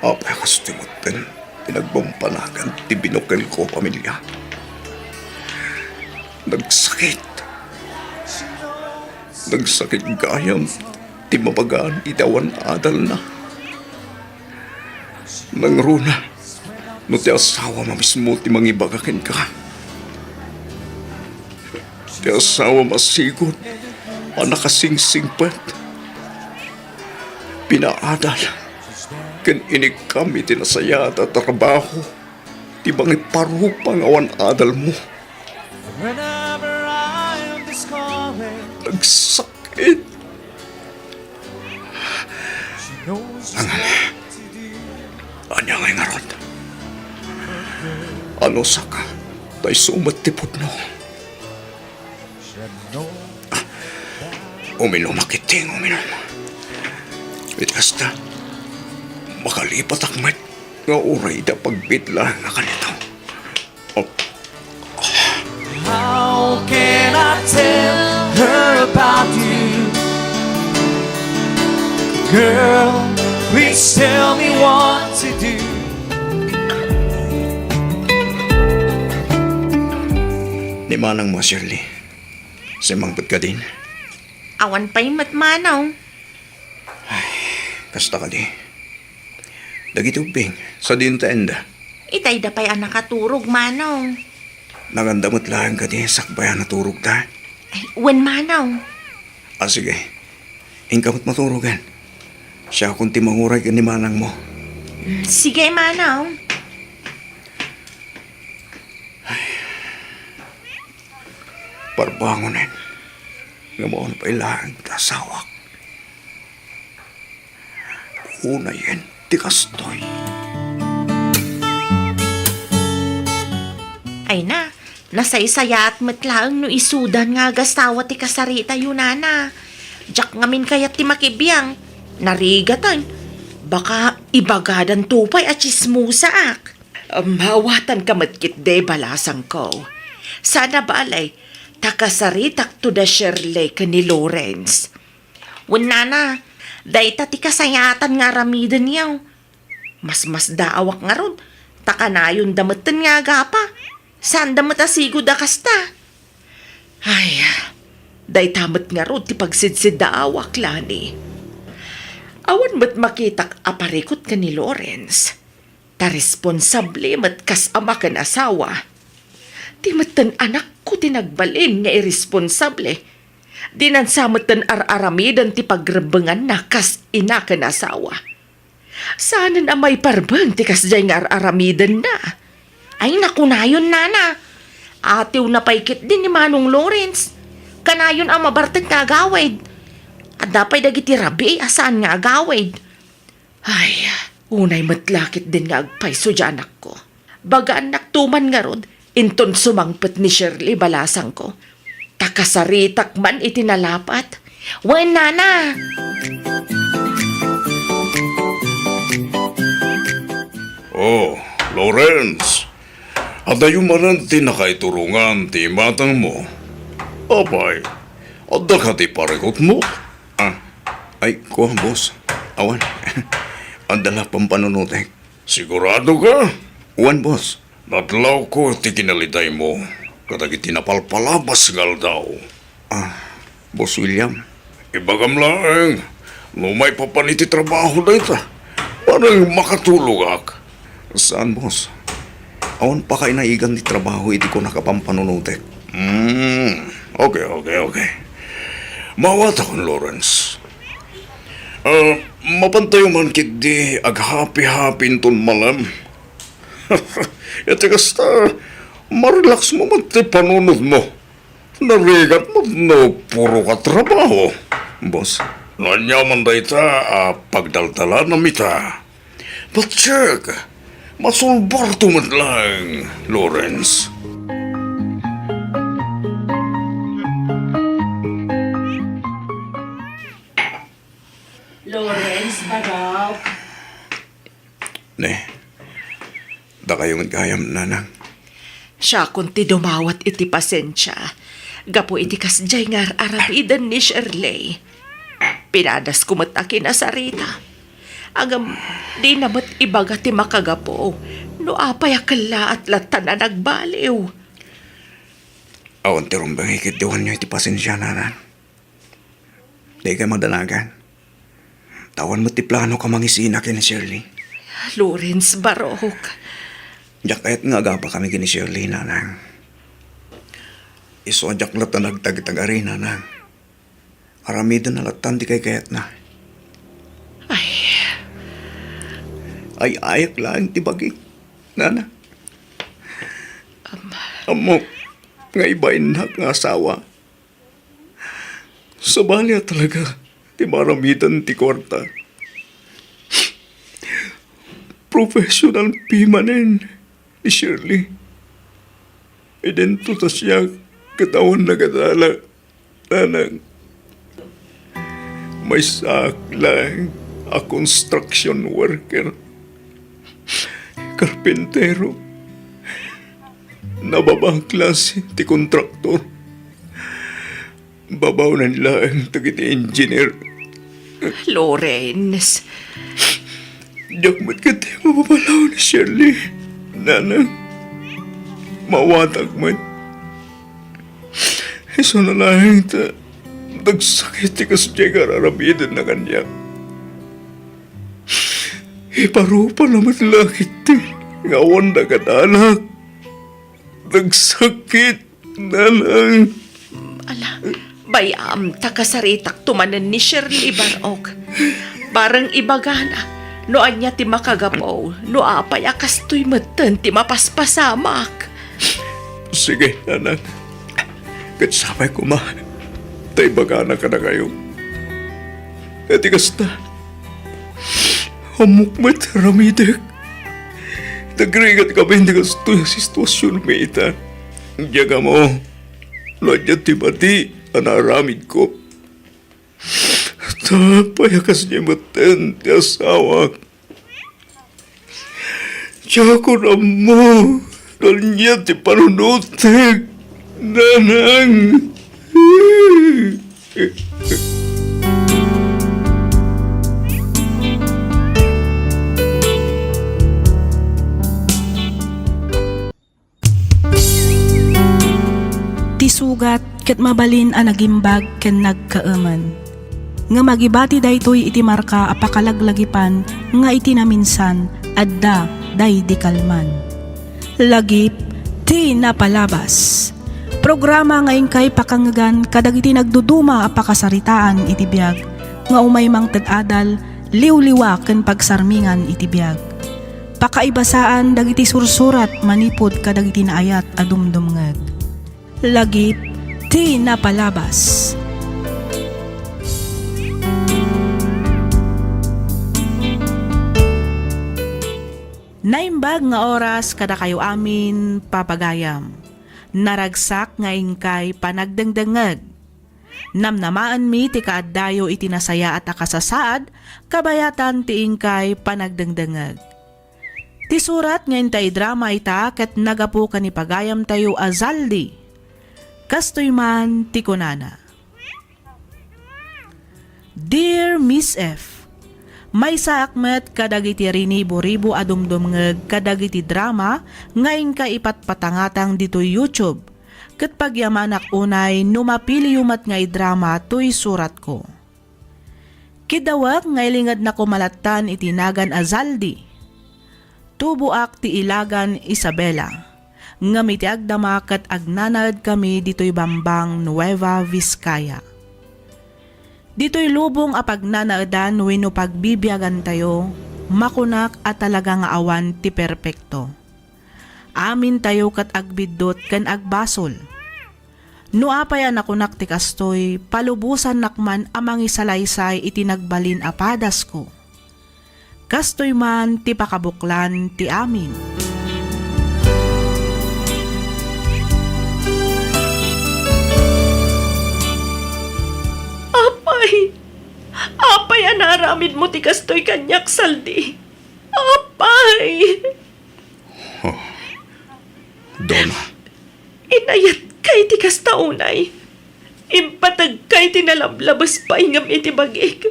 Apay, kastoy mo din. Pinagbampanagan, ti binukil ko, pamilya. Nagsakit. Nagsakit gayam, ti mabagaan, itawan adal na. Nangruna, no ti asawa ma mismo ti mangibagakin ka. Ti asawa masigod, ang nakasingsing pat. Pinaadal. Kan inig kami tinasaya at trabaho. Di bang iparupang awan adal mo. Whenever I am discouraged, Nagsakit. she knows just what to do. Anya ngay nga ron. Ano sa ka? Tay sumat tipod no. She knows Uminom makiting, uminom. Itas na. Makalipat akmat. Nga uray da pagbitla nga kanito. Oh, how can I tell her about you? Girl, please tell me what to do. ni manang mo, Shirley. Simangpot ka din. Awan pa'y matmanaw. Kasta ka di. Dagitubing sa dintaenda. Itay da pa'y anak katurog, manaw. Nagandamot lang ka di. Sakbayan naturog ta. Ay, wen manaw. Sige. Ingkamot maturugan. Siya kung timanguray ka ni manang mo. Sige, manaw. Parbangonin. Nga mo pa ilang tasawak. Una yan, tikastoy. Ay na, nasaysaya at matlaang no isudan nga gastawa ti kasarita yun, nana. Jak ngamin kayat ti makibiyang. Narigatan. Baka ibagadan tupay at chismusaak. Mawatan ka matkit de balasang ko. Sana balay, takasaritak to da Shirley ka ni Lawrence. Wala na, dahita ti kasayatan nga ramidan yaw. Mas daawak nga ron, takanayon damatan nga gapa. Saan damat asigo da kasta? Ay, dahi tamat nga ron ti pagsidsid daawak lani. Awan mat makitak aparikot ka ni Lawrence. Ta responsable mat kas ama kan asawa. Ti matan anak ko tinagbalin nga irresponsable. Dinansamatan ar-aramidan ti pagrebengan na kas ina kan asawa. Saanan amay parbang ti kas jay nga ar-aramidan na. Ay nakunayon, nana. Atiw na paikit din ni Manong Lawrence. Kanayon ang mabartag nga agawid. At dapay dagiti rabi asaan nga agawid. Ay, unay matlakit din nga agpayso dyan anak ko. Bagaan naktuman nga rod, inton sumangpet ni Shirley balasang ko. Takasaritak man itinalapat. Wen, nana. Oh, Lawrence. Ada yung manan tinakaiturungan ti matang mo. Apay, ada ka ti parekot mo. Ay, ko, boss. Awan. Andala pang panunutek. Sigurado ka? Uwan, boss. Natlaw ko ti kinalitay mo. Katagi tinapalpalabas ngal daw. Boss William. Ibagam lang. Lumay pa pa ti trabaho na ita. Parang makatulog ak. Saan, boss? Awan pa kayo naigan di trabaho, iti ko nakapampanunutek. Okay. Mawat akong Lawrence. Mapantayo man kit di aghapi-hapin ton malam. Ito kasta, marelax mo man ti panunod mo. Narigat mo no puro ka trabaho. Boss, Nanyaman da ita pagdaldala na mita. But check, masulbar tumat lang, Lawrence. Lawrence, baraw. ne. Da kayong gayam, nanang. Siya kunti dumawat iti pasensya. Gapo iti kasjay nga arapidan ni Shirley. Pinadas kumat akin na sarita. Agam, di namat ibaga ti makagapo. No apay akala at latan na nagbaliw. Awan tirong bangikit diwan nyo iti pasensya, nanang. Di kayo madanagan. Tawan mo ti plano ka mangisina kini Shirley. Lawrence Barok. Diyak kahit nga agapa kami kini Shirley, nanang. Iso adyak lat na nagtag-tagari, nanang. Haramidan na latan di kay kayat na. Ay ayak lang ti bagi. Nana. Amo, nga ibain na nga asawa. Sabalya talaga, ti maramitan ti kwarta. Professional pimanen ni Shirley. Idento ta siya katawan na kadala. Nanang, may sak lang a construction worker. Karpentero. Nababang klase ti kontraktor. Babaw na nila ang tagiti engineer. Lorenz, Diyak ka ti mapapalaw ni Shirley. Nanang, mawatag man. Iso na lang ta, nagsakit ti kasya kararabidan na kanya. Iparupa naman langit ti, ngawan na katanak. Nagsakit na lang. bayam takasaritak tumanan ni Shirley Barok. Barang ibagana, no anya ti makagapaw, no apay akastoy matan ti mapaspasamak. Sige, anak. Katsabay ko ma. Tay bagana ka na kayo. Etikas na. Hamukmat ramidek. Nagrigat kami hindi kasto yung sitwasyon may ita. Diyaga mo. Lodya tibati anaramid ko. Tapayakas niya matan ti asawa. Diyaga ko na mo. Lodya ti panunutig. Nanang. Tisugat ket mabalin a nagimbag ken nagkaaman. Nga magibati daytoy iti marka apakalaglagipan nga iti naminsan adda day di kalman. Lagip ti napalabas. Programa ngayon kay pakangagan kadagiti nagduduma apakasaritaan iti biag nga umay mang tad-adal liwliwa ken pagsarmingan iti biag. Pakaibasaan dagiti sursurat manipod kadagiti naayat a dumdumngeg. Lagip ti napalabas. Naimbag nga oras kada kayo amin papagayam. Naragsak nga ingkay panagdengdengeg. Namnamaan mi ti kaaddayo iti nasaya at akasasaad kabayatan ti ingkay panagdengdengeg. Ti surat nga intay drama ita ket nagapu ni pagayam tayo Azaldi. Kastoy man ti kunana. Dear Miss F, may saakmet kadagiti rinibo-ribo adumdumngeg kadagiti drama ngayon ka ipatpatangatang dito'y YouTube. Ket pagyamanak unay numapili yumat ngay drama to'y surat ko. Kidawak ngay lingad na kumalatan itinagan Azaldi. Tubuak ti ilagan Isabela. Nga miti agdama ket agnanad kami dito'y Bambang, Nueva Vizcaya. Dito'y lubong apagnanaadan wenno pagbibiyagan tayo, makunak at talaga nga awan ti perpekto. Amin tayo kat agbiddot ken agbasol. No apay nakunak ti kastoy, palubusan nakman amang isalaysay iti nagbalin apadas ko. Kastoy man ti pakabuklan ti amin. Apay anaramid mo ti kastoy kanyak saldi. Apay! Donna. Inayat kay ti kastaunay. Impatag kay ti nalablabas pa ingam iti bagik.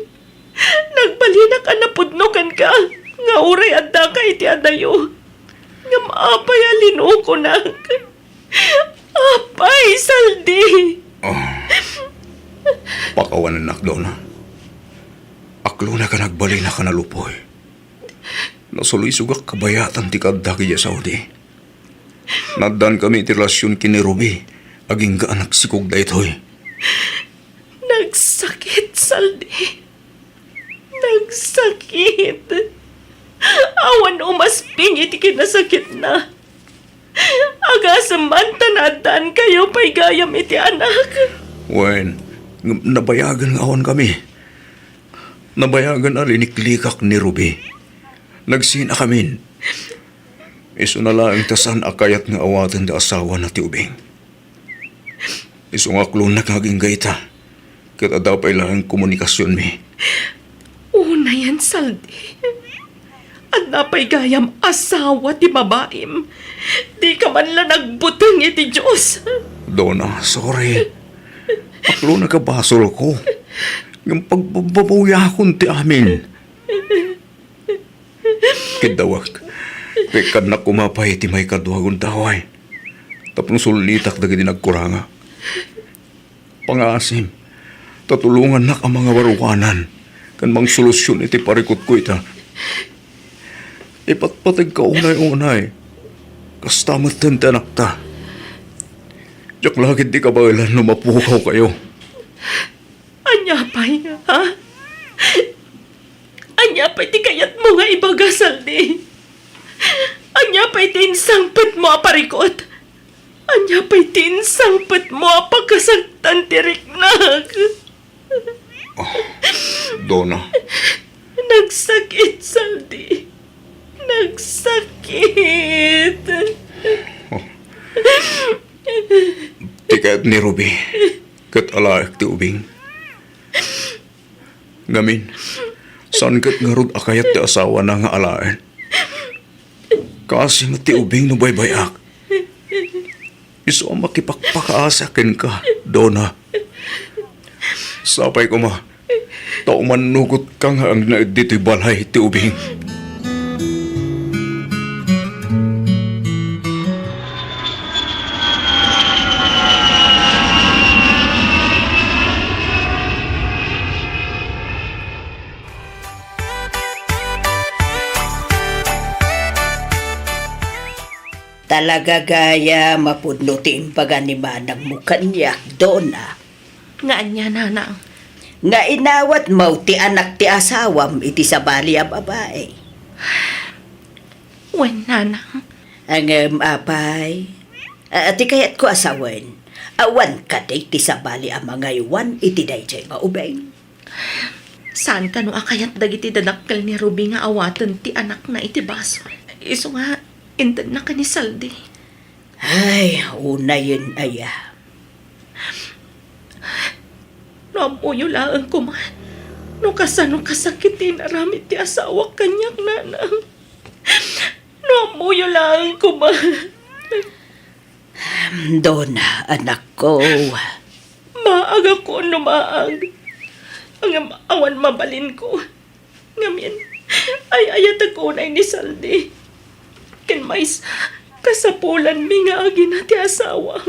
Nagbalinak ka na pudnokan ka. Nga uray adda kay ti adayo. Ngam apay alinuko na. Apay saldi. Pakawanan nak, Donna. Aklo na ka nagbali na ka na lupoy. Nasuloy sugak kabayatan ti kadaki ya Saudi. Nadan kami ti relasyon kini Ruby. Aging gaanak sikog da itoy. Nagsakit saldi. Nagsakit. Awan umasping iti kinasakit na. Agasam man tanadan kayo pa'y gayam iti anak. Wen, nabayagan nga awan kami. Nabayagan aliniklikak ni Ruby. Nagsina kamin. Iso na lang tasan akayat nga awatan da asawa na ti ubing. Iso nga klon na kaging gaita. Kita daw pa ilang komunikasyon mi. Una yan, saldi. At napay gayam asawa ti babaim. Di ka man lang nagbutang iti Diyos. Donna, sorry. Aklo nagkabasol ko. Yung pagbababuya akong ti amin. Kidawak. Kaya na kumapay ti may kaduhagon taway. Tapos sulitak dagiti nagkuranga. Pangasim. Tatulungan na ang mga warukanan. Kan mang solusyon iti parikot ko ita. Ipatpatag ka unay-unay. Kastamat tanak ta. Diyak lagit di kabailan na mapukaw kayo. Anya pa'y, ha? Anya pa'y ti kayat mo nga ibagasal di. Anya pa'y tinsangpet mo aparikot. Anya pa'y tinsangpet mo apagkasagtan tiriknag. Donna, Nagsakit, saldi. Nagsakit. tikat ni Ruby. Kat alaak ti ubing. Gamin, saan kat nga rod akayat ti asawa na nga alaan? Kasi nga ti ubing no baybayak. Iso ang makipagpakaasakin ka, Donna. Sapay ko ma, tao man nugot ka nga ang naid dito'y balay ti ubing. Talaga gaya mapudnutin paganimanang mo kanyak, Donna. Nga anya, nanang. Nga inawat mo ti anak ti asawam iti sabali a babae. Wen, nanang. Ang apay, ati kayat ko asawan, awan ka ti sabali a mga iwan iti dayjay nga ubeng. Saan ka no akayat dagiti dadakkel ni Ruby nga awatan ti anak na iti baso? Iso nga, intan na ka ni saldi. Ay, una yun aya. Namuyo lang ko man. No kasano kasakitin aramid ti asawa kanyak nanang. Namuyo lang ko man. Donna, anak ko. Maaga ko numaag. Ang awan mabalin ko. Ngamin, ay ayat ako na ni saldi. Ken mais, kasapulan mi nga agi na ti asawa.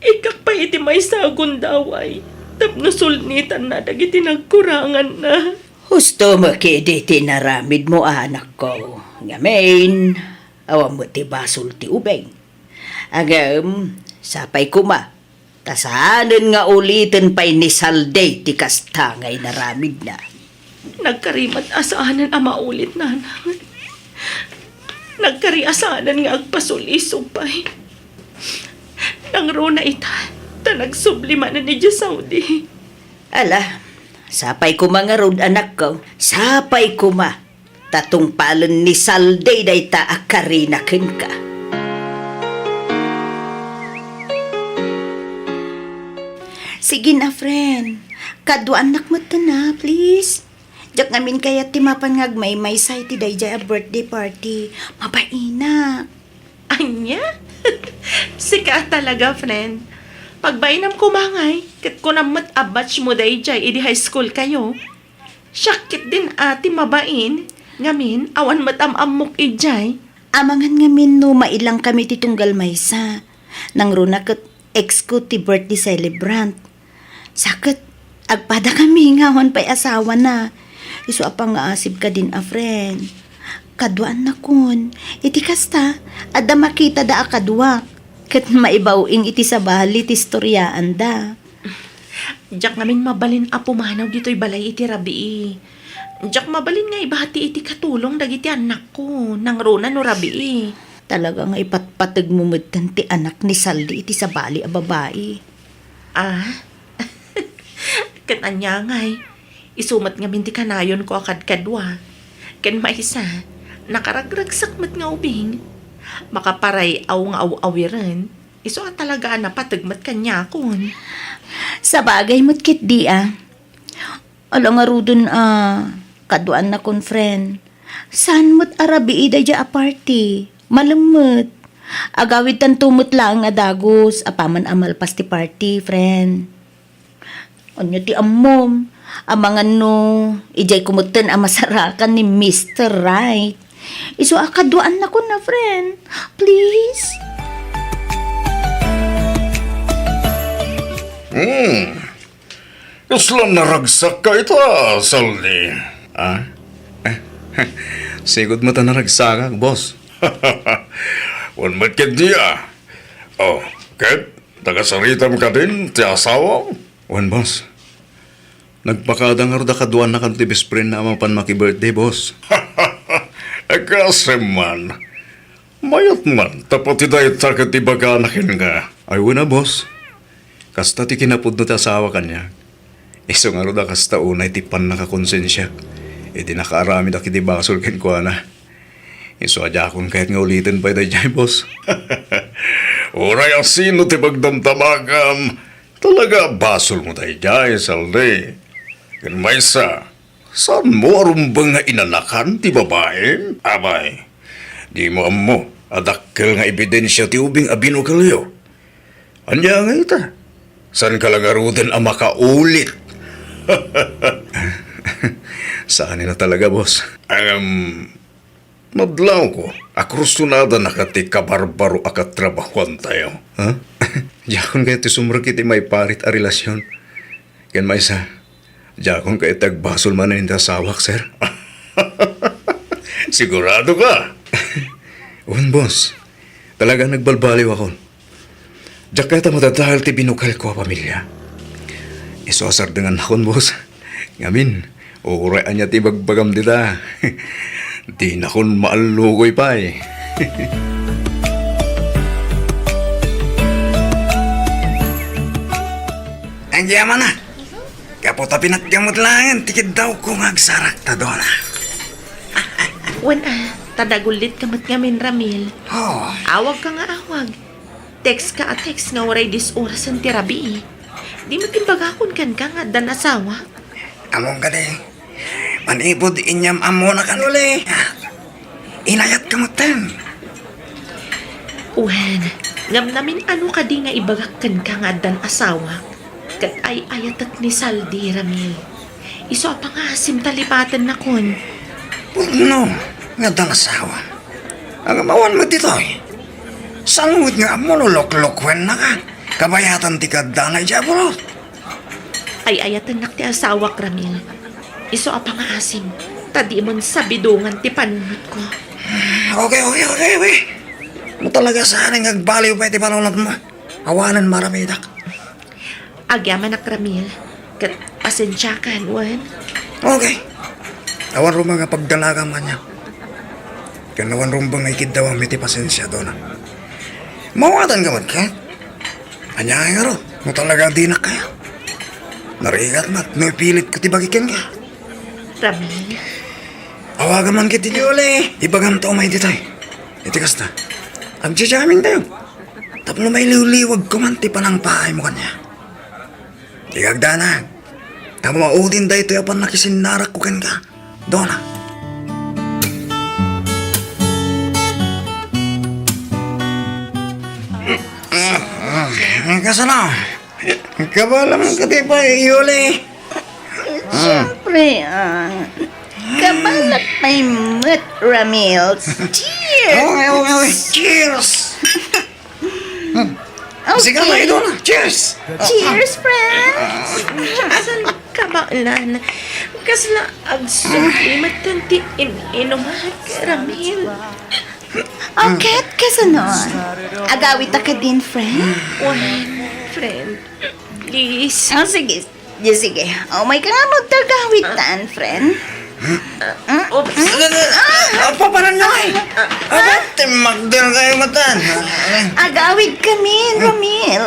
Ikak pa iti may sagun daway. Tapno sulnitan na dagiti nagkurangan na. Husto makidi tinaramid mo anak ko. Ngamin, awam mo ti basol ti ubeng. Agam, sapay kuma. Tasanan nga ulitin pa'y ni salday ti kastangay naramid na. Nagkarimat asahanan ang maulit nanang. Nagkariasanan nga agpasulisupay. Nang rona ita, tanagsublima na ni Saudi. Ala, sapay kuma nga rod anak ko. Sapay kuma. Tatong palon ni salday day ta akarinakin ka. Sige na, friend. Kadwa anak mo to na, please. Diyak ngamin kaya ti mapangag may say ti dayjay a birthday party. Mabaina. Anya? Sika talaga, friend. Pagbainam kumangay, kat ko namat abatch mo dayjay, idi high school kayo. Syakit din ati mabain. Ngamin, awan matamamok ijay. Amangan ngamin no, mailang kami ti tunggal maysa. Nang runa kat ex ko ti birthday celebrant. Sakit, agpada kami ngawan pa'y asawa na. Iso apang nga asib ka din a friend. Kadwaan na kun. Iti kasta, ada makita da akadwa. Kat maibawing iti sabali ti storyaan da. Diyak ngamin mabalin apumanaw dito'y balay iti rabi. Diyak mabalin nga ibahati iti katulong dagiti anak ko. Nang runa no rabi. Talaga nga ipatpatag mo ti anak ni Saldi iti sa bali a babae. Ah? Katanya ngay. Isumat nga minti kanayon ko akad-kadwa. Ken maisa, nakaragragsak mat nga ubing. Makaparay aw nga aw-awiran. Iso talaga na patagmat kanya kon. Sa bagay mo't kit di Alang nga rudon kaduan na kon friend. Saan mo't arabi ida dya a party? Malamot. Agawid tan tumot lang nga dagos. Apaman amal pas ti party, friend. Anya ti ammom. Amangan no, ijay kumutan ang masarakan ni Mr. Right. Iso akaduan na ko na, friend. Please? Islam naragsak ka ito, Saldi. Ah? Sigod mo ta naragsakak, boss. Wan mat ka diya. Oh, Kat, tagasaritam ka din, ti asawa? Wan, boss. Nagpakadangar da kaduan na kan ti best friend na amang panmaki-birthday, boss. Kasi man, mayat man, tapos itay takat ibaganakin ka. Ay, wala, boss. Kasta ti kinapod na ti asawa kanya. Iso nga ro da kasta unay ti pan nakakonsensya. E di nakaarami da kiti basol ken ko na. Iso adya akong kahit nga ulitin pa ito dyan, boss. Uray ang sino ti pagdamtamagam. Talaga basol mo tayo dyan, Saldi. Kan maysa, saan mo arumbang nga inanakan ti babae? Abay, di mo ammo, adakkel nga ebidensya ti ubing abino kalyo. Anya nga ita, saan ka lang arudan ang makaulit? Saan na talaga, boss? Madlaw ko, akrusunada na kati kabarbaro akat trabahuan tayo. Ha? Jakon kaya ti sumrukit may parit a relasyon. Ken maysa, jakon kaya tagbasol man na ninda sawak, sir. Sigurado ka? Un, boss. Talaga nagbalbaliw ako. Jak kaya ta matadahal ti binukal ko a pamilya. Isosar dengan akon, boss. Ngamin, uuraan niya ti bagbagam dita. Di na kon maalugoy pa eh. Ang yaman na. Kapot na pinagkamot lang, tikid daw kung agsarak ta doon. Wan tadagulit kamat ngamin Ramil. Oh, Awag ka nga awag. Text ka at text nga waray dis oras ang tirabi. Di matimbagakon kan ka nga dan asawa. among ka din. Manibod inyam amo na kanuli. Inayat kamutan. Wan, ngam namin ano ka di nga ibagakkan ka nga dan asawa. Kat ay ayatat ni Saldi Ramil. Iso pa nga simtalipatan na kon. No, nga dang asawa. Ang amawan mo dito eh. Sangwit nga amo lulok-lokwen na ka. Kabayatan ti kadanay jabro. Ay ayatan nak ti asawa Ramil. Iso pa nga asim. Tadi mon sabidungan ti panunot ko. Okay. Mo talaga saan ang agbaliw pa iti panunod mo. Awanan maramidak. Agyaman nak Ramil. Kat pasensya kan, Wan. Okay. Awan rumang nga pagdalaga man niya. Kanawan rumbang nga ikid daw ang miti pasensya doon. Mawatan ka man ka? Anya nga ro, mo talaga di na kaya. Narigat mat, no ipilit ko tibagikin ka. Ramil, Awagan man kiti di uli. Ibagam to may ditay. Iti kasta. Agjajaming tayo. Tapno may liwliwag ko man ti panang pahay mo kanya. Igagdanag. Tamo maudin da ito yapan nakisinarak ko ken ka. Dona. Kasano? Kabala mo katipa, Yuli. Siyempre, kabalak may mo't Ramil. Cheers! Okay. Cheers! Sige na, Dona. Cheers! Cheers, friends! kasal kabailan. Kasla agsumlimat tanti inumahat ka, Ramil. Okay, kasanon. Agawit ka din, friend? Wan, friend. please. Sige. Sige. Oh, may kananod tagawitan, friend. Oops. Apa pa rin na eh? Magdal kayo matan. Agawid kami, Ramil.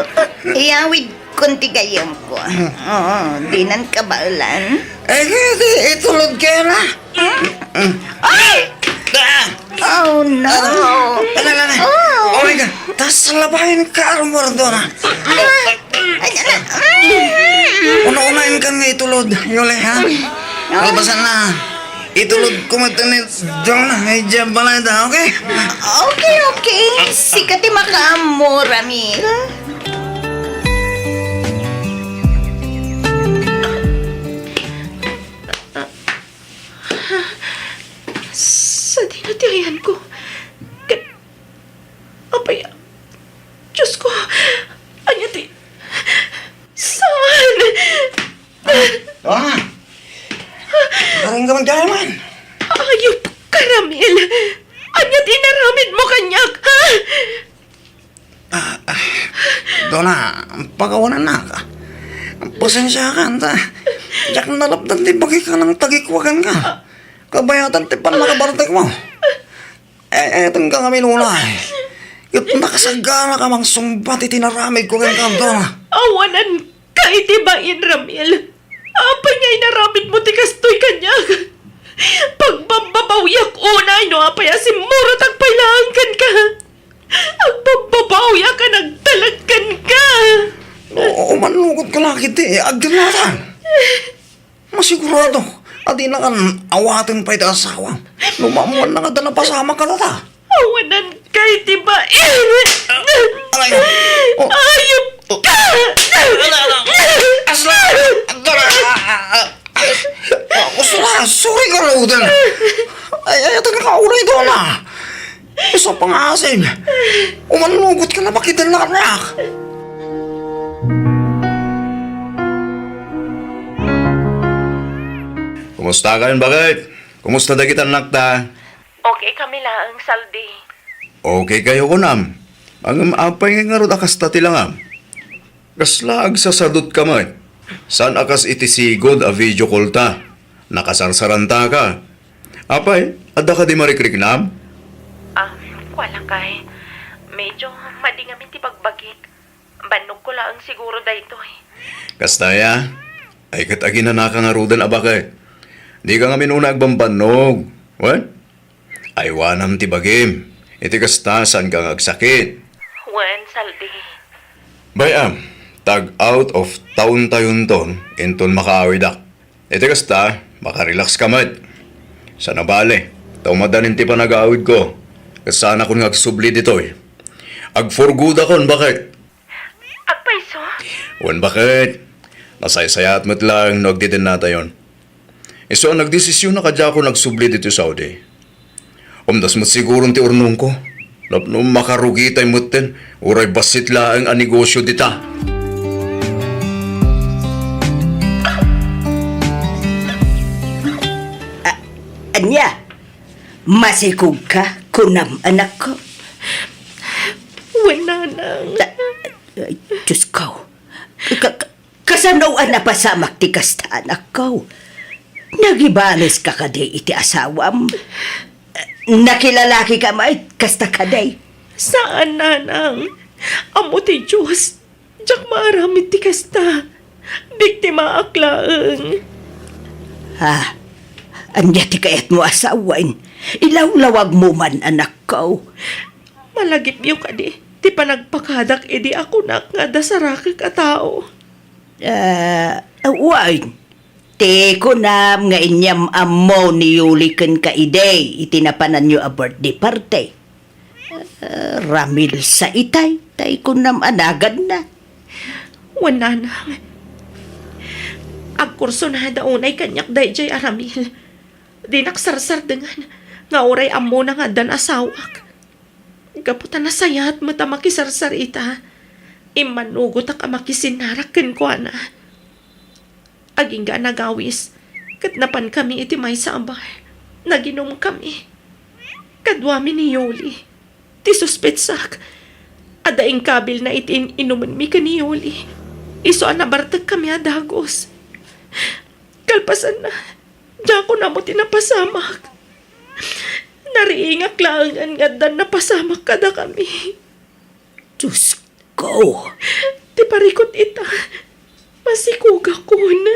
Iyawid kunti kayong ko. Oo, di nan kabaulan. Itulod kayo na. Ay! Oh, no. Oh my God. Tas labahin ka armor doon ha. Una-unahin ka nga itulod, Yole ha. Albasan na. Itulod ko matanit doon na. May job balada, okay? Okay. Sikati makaamo, Ramil. Sa dinatiayan ko. Apay, Diyos ko. Anya ti. Saan? Maring ka magdaman. Ayop ka, Ramil. Anya ti naramid mo kanyak, ha? Doon na, pagawanan na ka. Pasensya ka, anta. Diyak nalapdan di bagay ka ng tagikwagan ka. Kabayatan ti pan nakabartek mo. Etong ka kami lulay. Ito nakasagana ka mang sumbat itinaramid ko kang kanto. Awanan ka itibain, Ramil. Apa nga'y naramid mo ti kastoy kanyak? Pagbababawyak unay no apaya si Murot ang pailangan ka. Ang bababawyak ka nagtalagkan ka. Oo, manlugod ka lakit eh. Agdanatan. Masigurado. Adi na kan awatin pa ito asawa. Lumamuan na ka na pasama ka na ta. Awanan ka itibain. Alay. Ayop ka! Asla! Sorry ka laudan. Ay, ito na kaunay doon na. Isa pang asim. Umanlugot ka na makitan na anak. Kumusta ka yun, bakit? Kumusta da kita nakta? Okay kami lang, Saldi. Okay kayo ko nam. Ang apay nga ron akas tati lang am. Kaslag sa sadot ka man. San akas itisigod a video call ta. Nakasarsaran ta ka. Apay, ada ka di marikrik nam? Wala kay. Medyo madingamin ti pagbagik. Banog ko lang siguro dahito eh. Kastaya, ay katagi na nakangarudan abakay. Di ka nga minuna agbambanog. What? Ay wanam ti bagim. Iti kasta saan ka agsakit. Wen, Saldi. Bayam, tag out of town tayon ton, inton makaawidak. Iti kasta, makarelax ka mat. Sa nabali, taumadanin ti panag-aawid ko. Kasana ko nga agsubli dito eh. Agforguda kon, bakit? Agpaiso? Wan bakit? Nasaysayat mo't lang nagdidin nata yon. Iso ang nagdesisyon na kadya ko nagsubli dito sa Saudi. Umdas mo't sigurong ti urnong ko. Lapno makarugi tayo mo't ten. Uray basit laang ang negosyo dita. Anya, masikog ka, kunam anak ko. Wala nang. Ay, Diyos ko. Kasanawan na pasamak ti kasta anak ko. Nagibalis ka kaday iti asawam. Nakilalaki ka may kasta kaday. Saan, nanang? Amo ti Diyos. Diyak maaramid ti kasta. Biktima aklaang. Ha? Anya ti kayat mo asawain. Ilawlawag mo man anak ko. Malagip yung kadi. Ti panagpakadak edi ako nga dasarakik a tao. Wain. Te ko nam nga inyam amo ni Yulikan ka iday. Itinapanan nyo a birthday party. Ramil sa itay. Tay ko nam anagan na. Wala nang. Agkurso na daunay kanyak dayjay aramil. Di naksarsar dengan. Nga oray amo na nga dan asawak. Kaputan na sayat mo ta makisarsar ita. Imanugot ak makisinarak ken ko na. Aging ga nagawis. Katnapan kami iti may sa abay. Naginom kami. Kadwami ni Yoli. Ti suspetsak. Adaing kabil na itin inuman mi ka ni Yoli. Iso nabartag kami adagos. Kalpasan na. Diyan ko na mo tinapasamak. Nariingak lang nga dan napasamak kada kami. Diyos ko. Ti parikot ita. Masikuga ko na.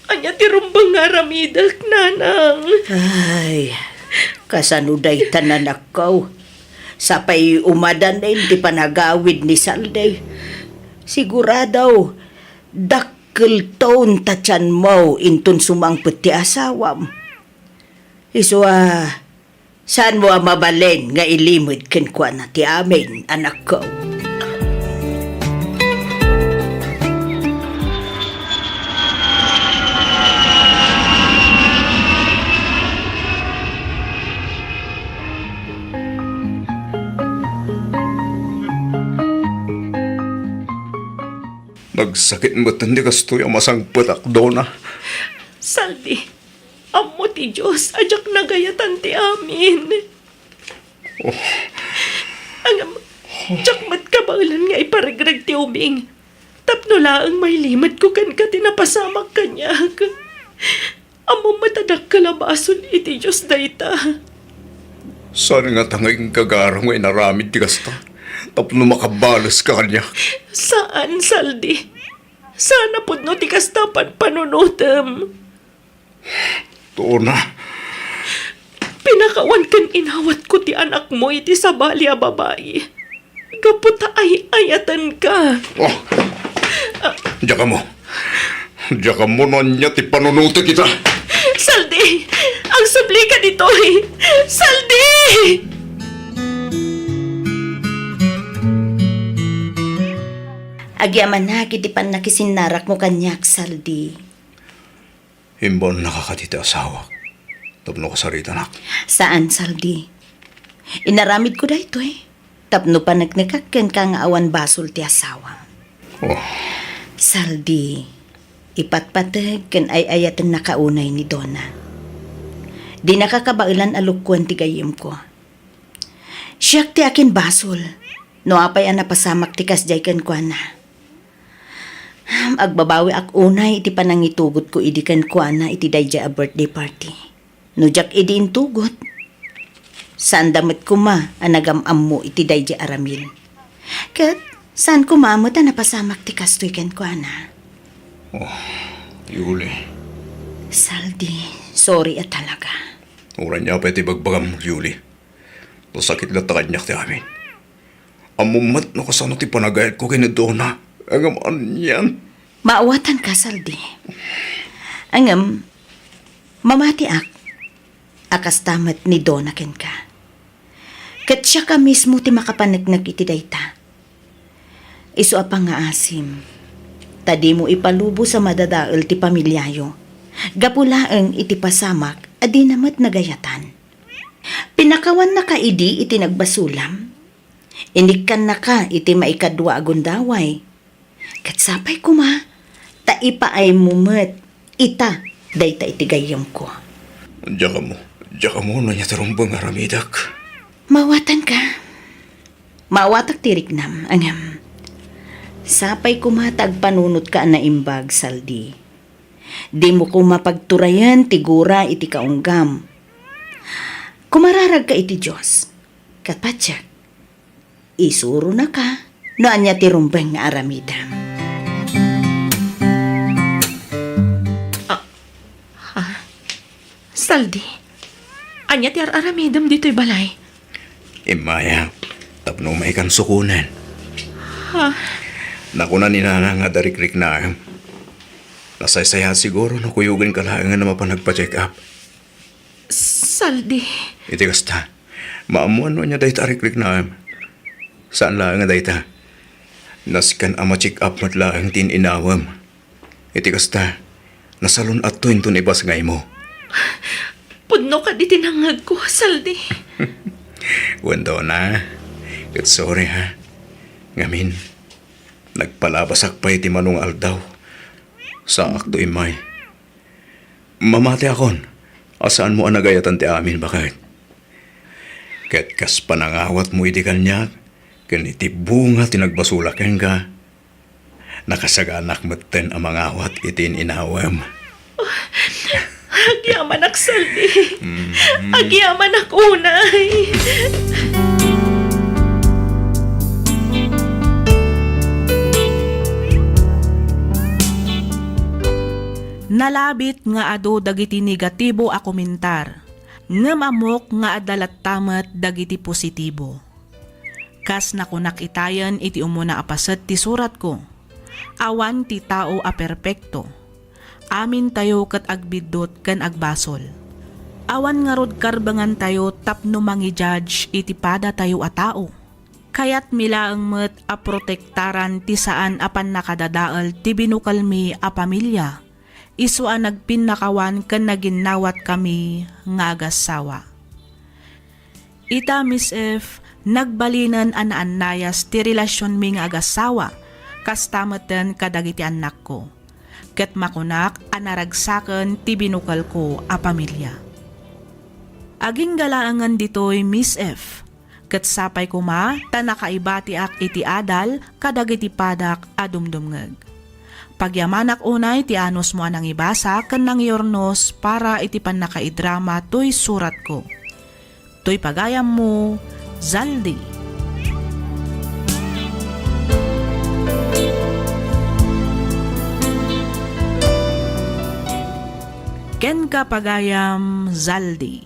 Anya ti rumbang nga ramidak, nanang. Ay, kasanuday tanan ako. Sapay umadan na hindi pa nagawid ni Salday. Siguradaw, dakkel taon tatyan mo intun sumangpet ti asawam. Iswa, saan mo mabalen nga ilimod kenkwa na ti amin, anak ko? Nagsakit mo tandi kasto yung masangpot akdo na. Saldi, amo ti Diyos, ajak nagayatan ti amin. Ang jakmat kabalan nga iparigrag ti ubing. Tapno laang may limad ko kan ka tinapasamak kanyag. Amo matadak kalabasol iti Diyos dayta. Saan nga tanging kagarang ay naramid ti kasta? Tapno makabalas ka kanya. Saan, Saldi? Sana pud no ti kastapan panunutem. Tuon na. Pinakawan kan inawat ko ti anak mo iti sabali a babae. Kaputa ay ayatan ka. Oh, diya ka mo. Diya ka mo niya ti panunuti kita. Saldi! Ang sabli ka dito eh! Saldi! Agyaman na, kiti pan nakisinarak mo kanyak, Saldi. Himbon nakakatita asawa. Tapno ka sarita na. Saan, Saldi? Inaramid ko da ito eh. Tapno pa nagnakakken ka nga awan basol ti asawa. Oh, Saldi, ipatpatag kan ay ayatan nakaunay ni Donna. Di nakakabailan alukwan ti gayim ko. Siyak ti akin basol. No apay ang napasamak ti kasjay kan kwa na. Agbabawi ak unay iti panangitugot ko idi kan kwa na iti dayja a birthday party. No jak idi intugot. Saan damit ko ma anagamam mo iti dayja aramil. Kat saan ko maamot na napasamak ti kastoy kan kwa na. Yuli. Saldi, sorry at talaga. Uran niya pa iti bagbagam, Yuli. Pasakit na takanyak ti amin. Amumat no kasano ti panagayat ko kay ni Donna. Agamaan yan. Maawatan ka, Saldi. Angam, mamati ak. Akas tamat ni Donna ken ka. Kat siya ka mismo ti makapanagnak iti dayta. Isu apa nga asim. Tadi mo ipalubo sa madadael ti pamilyayo. Gapulaeng iti pasamak, adi namat nagayatan. Pinakawan na ka idi iti nagbasulam. Inikan na ka iti maikadwa agundaway. Katsapay ko ma, taipa ay mumet, ita, dayta iti gayam ko. Diya ka mo na niya tarumbang aramidak. Mawatan ka. Mawatak tiriknam, angam. Sapay ko matag panunot ka na imbag, Saldi. Di mo ko mapagturayan tigura iti kaunggam. Kumararag ka iti Diyos. Katpatsak, isuro na ka, no anya tirumbeng nga aramidam. Saldi, anya ti aramidam dito'y balay. Imaya, tapno may kan sukunan. Ha? Nakuna ni Nana nga darikrik na. Nasaysaya siguro na kuyugin ka lang nga na mapanagpa-check up. Saldi, Iti kasta, maamuan no niya dayta arikrik na. Saan lang nga dayta? Naskan ama check up mat lang tin inawam. Iti kasta, nasalon at to intun ibas ngay mo. pudno ka di tinangag ko, Saldi. Wendo na. Good sorry ha. Ngamin, nagpalabasak pa iti manong aldaw. Sa akto imay. Mamati akon. Asaan mo ang nagayatan ti amin bakit? Ket kas panangawat mo iti kanya. Ken iti bunga tinagbasulaken ka. Nakasaganak maten ang mga awat itin inawam. Agyaman ak saldi. Agyaman ak unay. Nalabit nga ado dagiti negatibo a komentar, ngem amok nga adalat tamet dagiti positibo. Kas nakunak itayan iti umuna apaset ti surat ko, awan ti tao a perpekto, amin tayo kat agbidot kan agbasol. Awan nga rod karbangan tayo tapno mangi-judge iti pada tayo a tao. Kayat milaeng met a protektaran ti saan apan nakadadaal ti binukalmi a pamilya. Isu a nagpinnakawan kan naginawat kami nga agasawa. Ita Miss F, nagbalinan an anayas ti relasyon mi nga agasawa, kastameten kadagiti anak ko. Ket makunak anaragsaken ti binukal ko a pamilya. Aging galaangan ditoy Miss F, ket sapay kuma ta nakaibati ak iti adal kadagiti padak a dumdumngeg. Pagyamanak unay ti anos mo anang ibasa ken nang yornos para iti pannakaidrama toy surat ko. Toy pagayam mo, Zaldi. Ken ka pagayam, Zaldi.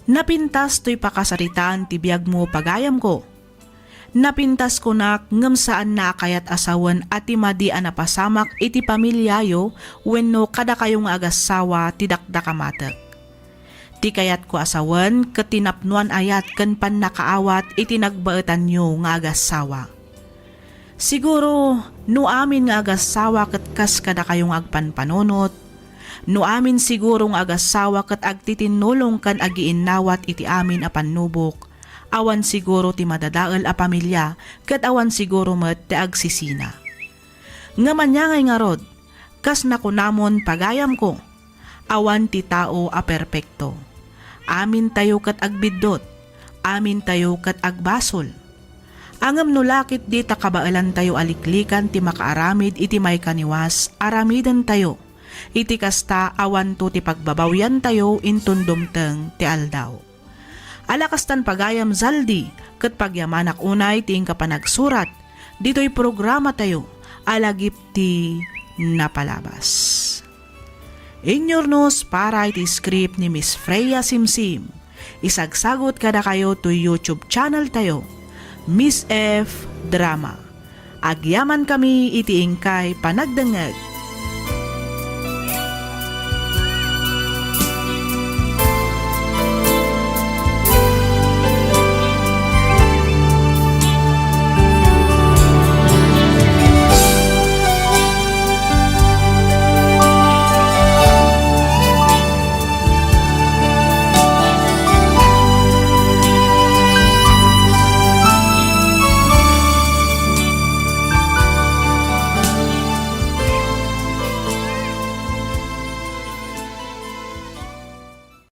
Napintas toy pakasaritaan ti biag mo pagayam ko. Napintas ko na ngem saan na kayat asawan at timadi a napasamak iti pamilyayo wenno kada kayong agasawa ti dakdakamatek. Ti kayat ko asawan ket tinapnuan ayat ken pan nakaawat iti nagbaetan nyo nga agasawa. Siguro no amin nga agasawa ket kas kada kayong agpanpanonot, no amin siguro nga agasawa ket agtitinulong kan agiinnawat iti amin a pannubok. Awan siguro ti madadael a pamilya ket awan siguro met ti agsisina. Nga manyangay nga rod, kas nakunamon pagayam ko, awan ti tao a perpekto. Amin tayo ket agbiddot, amin tayo ket agbasol. Angem no lakit di takabaelan tayo aliklikan ti makaaramid iti may kaniwas, aramiden tayo. Iti kasta awan to ti pagbabawyan tayo intundumteng ti aldaw. Alakastan pagayam Zaldi, ket pagyamanak unay ti kapanagsurat, dito'y programa tayo, alagip ti napalabas. Inyornos para iti script ni Miss Freya Simsim, isagsagot kada kayo to YouTube channel tayo, Miss F Drama. Agyaman kami iti ingkay panagdengeg.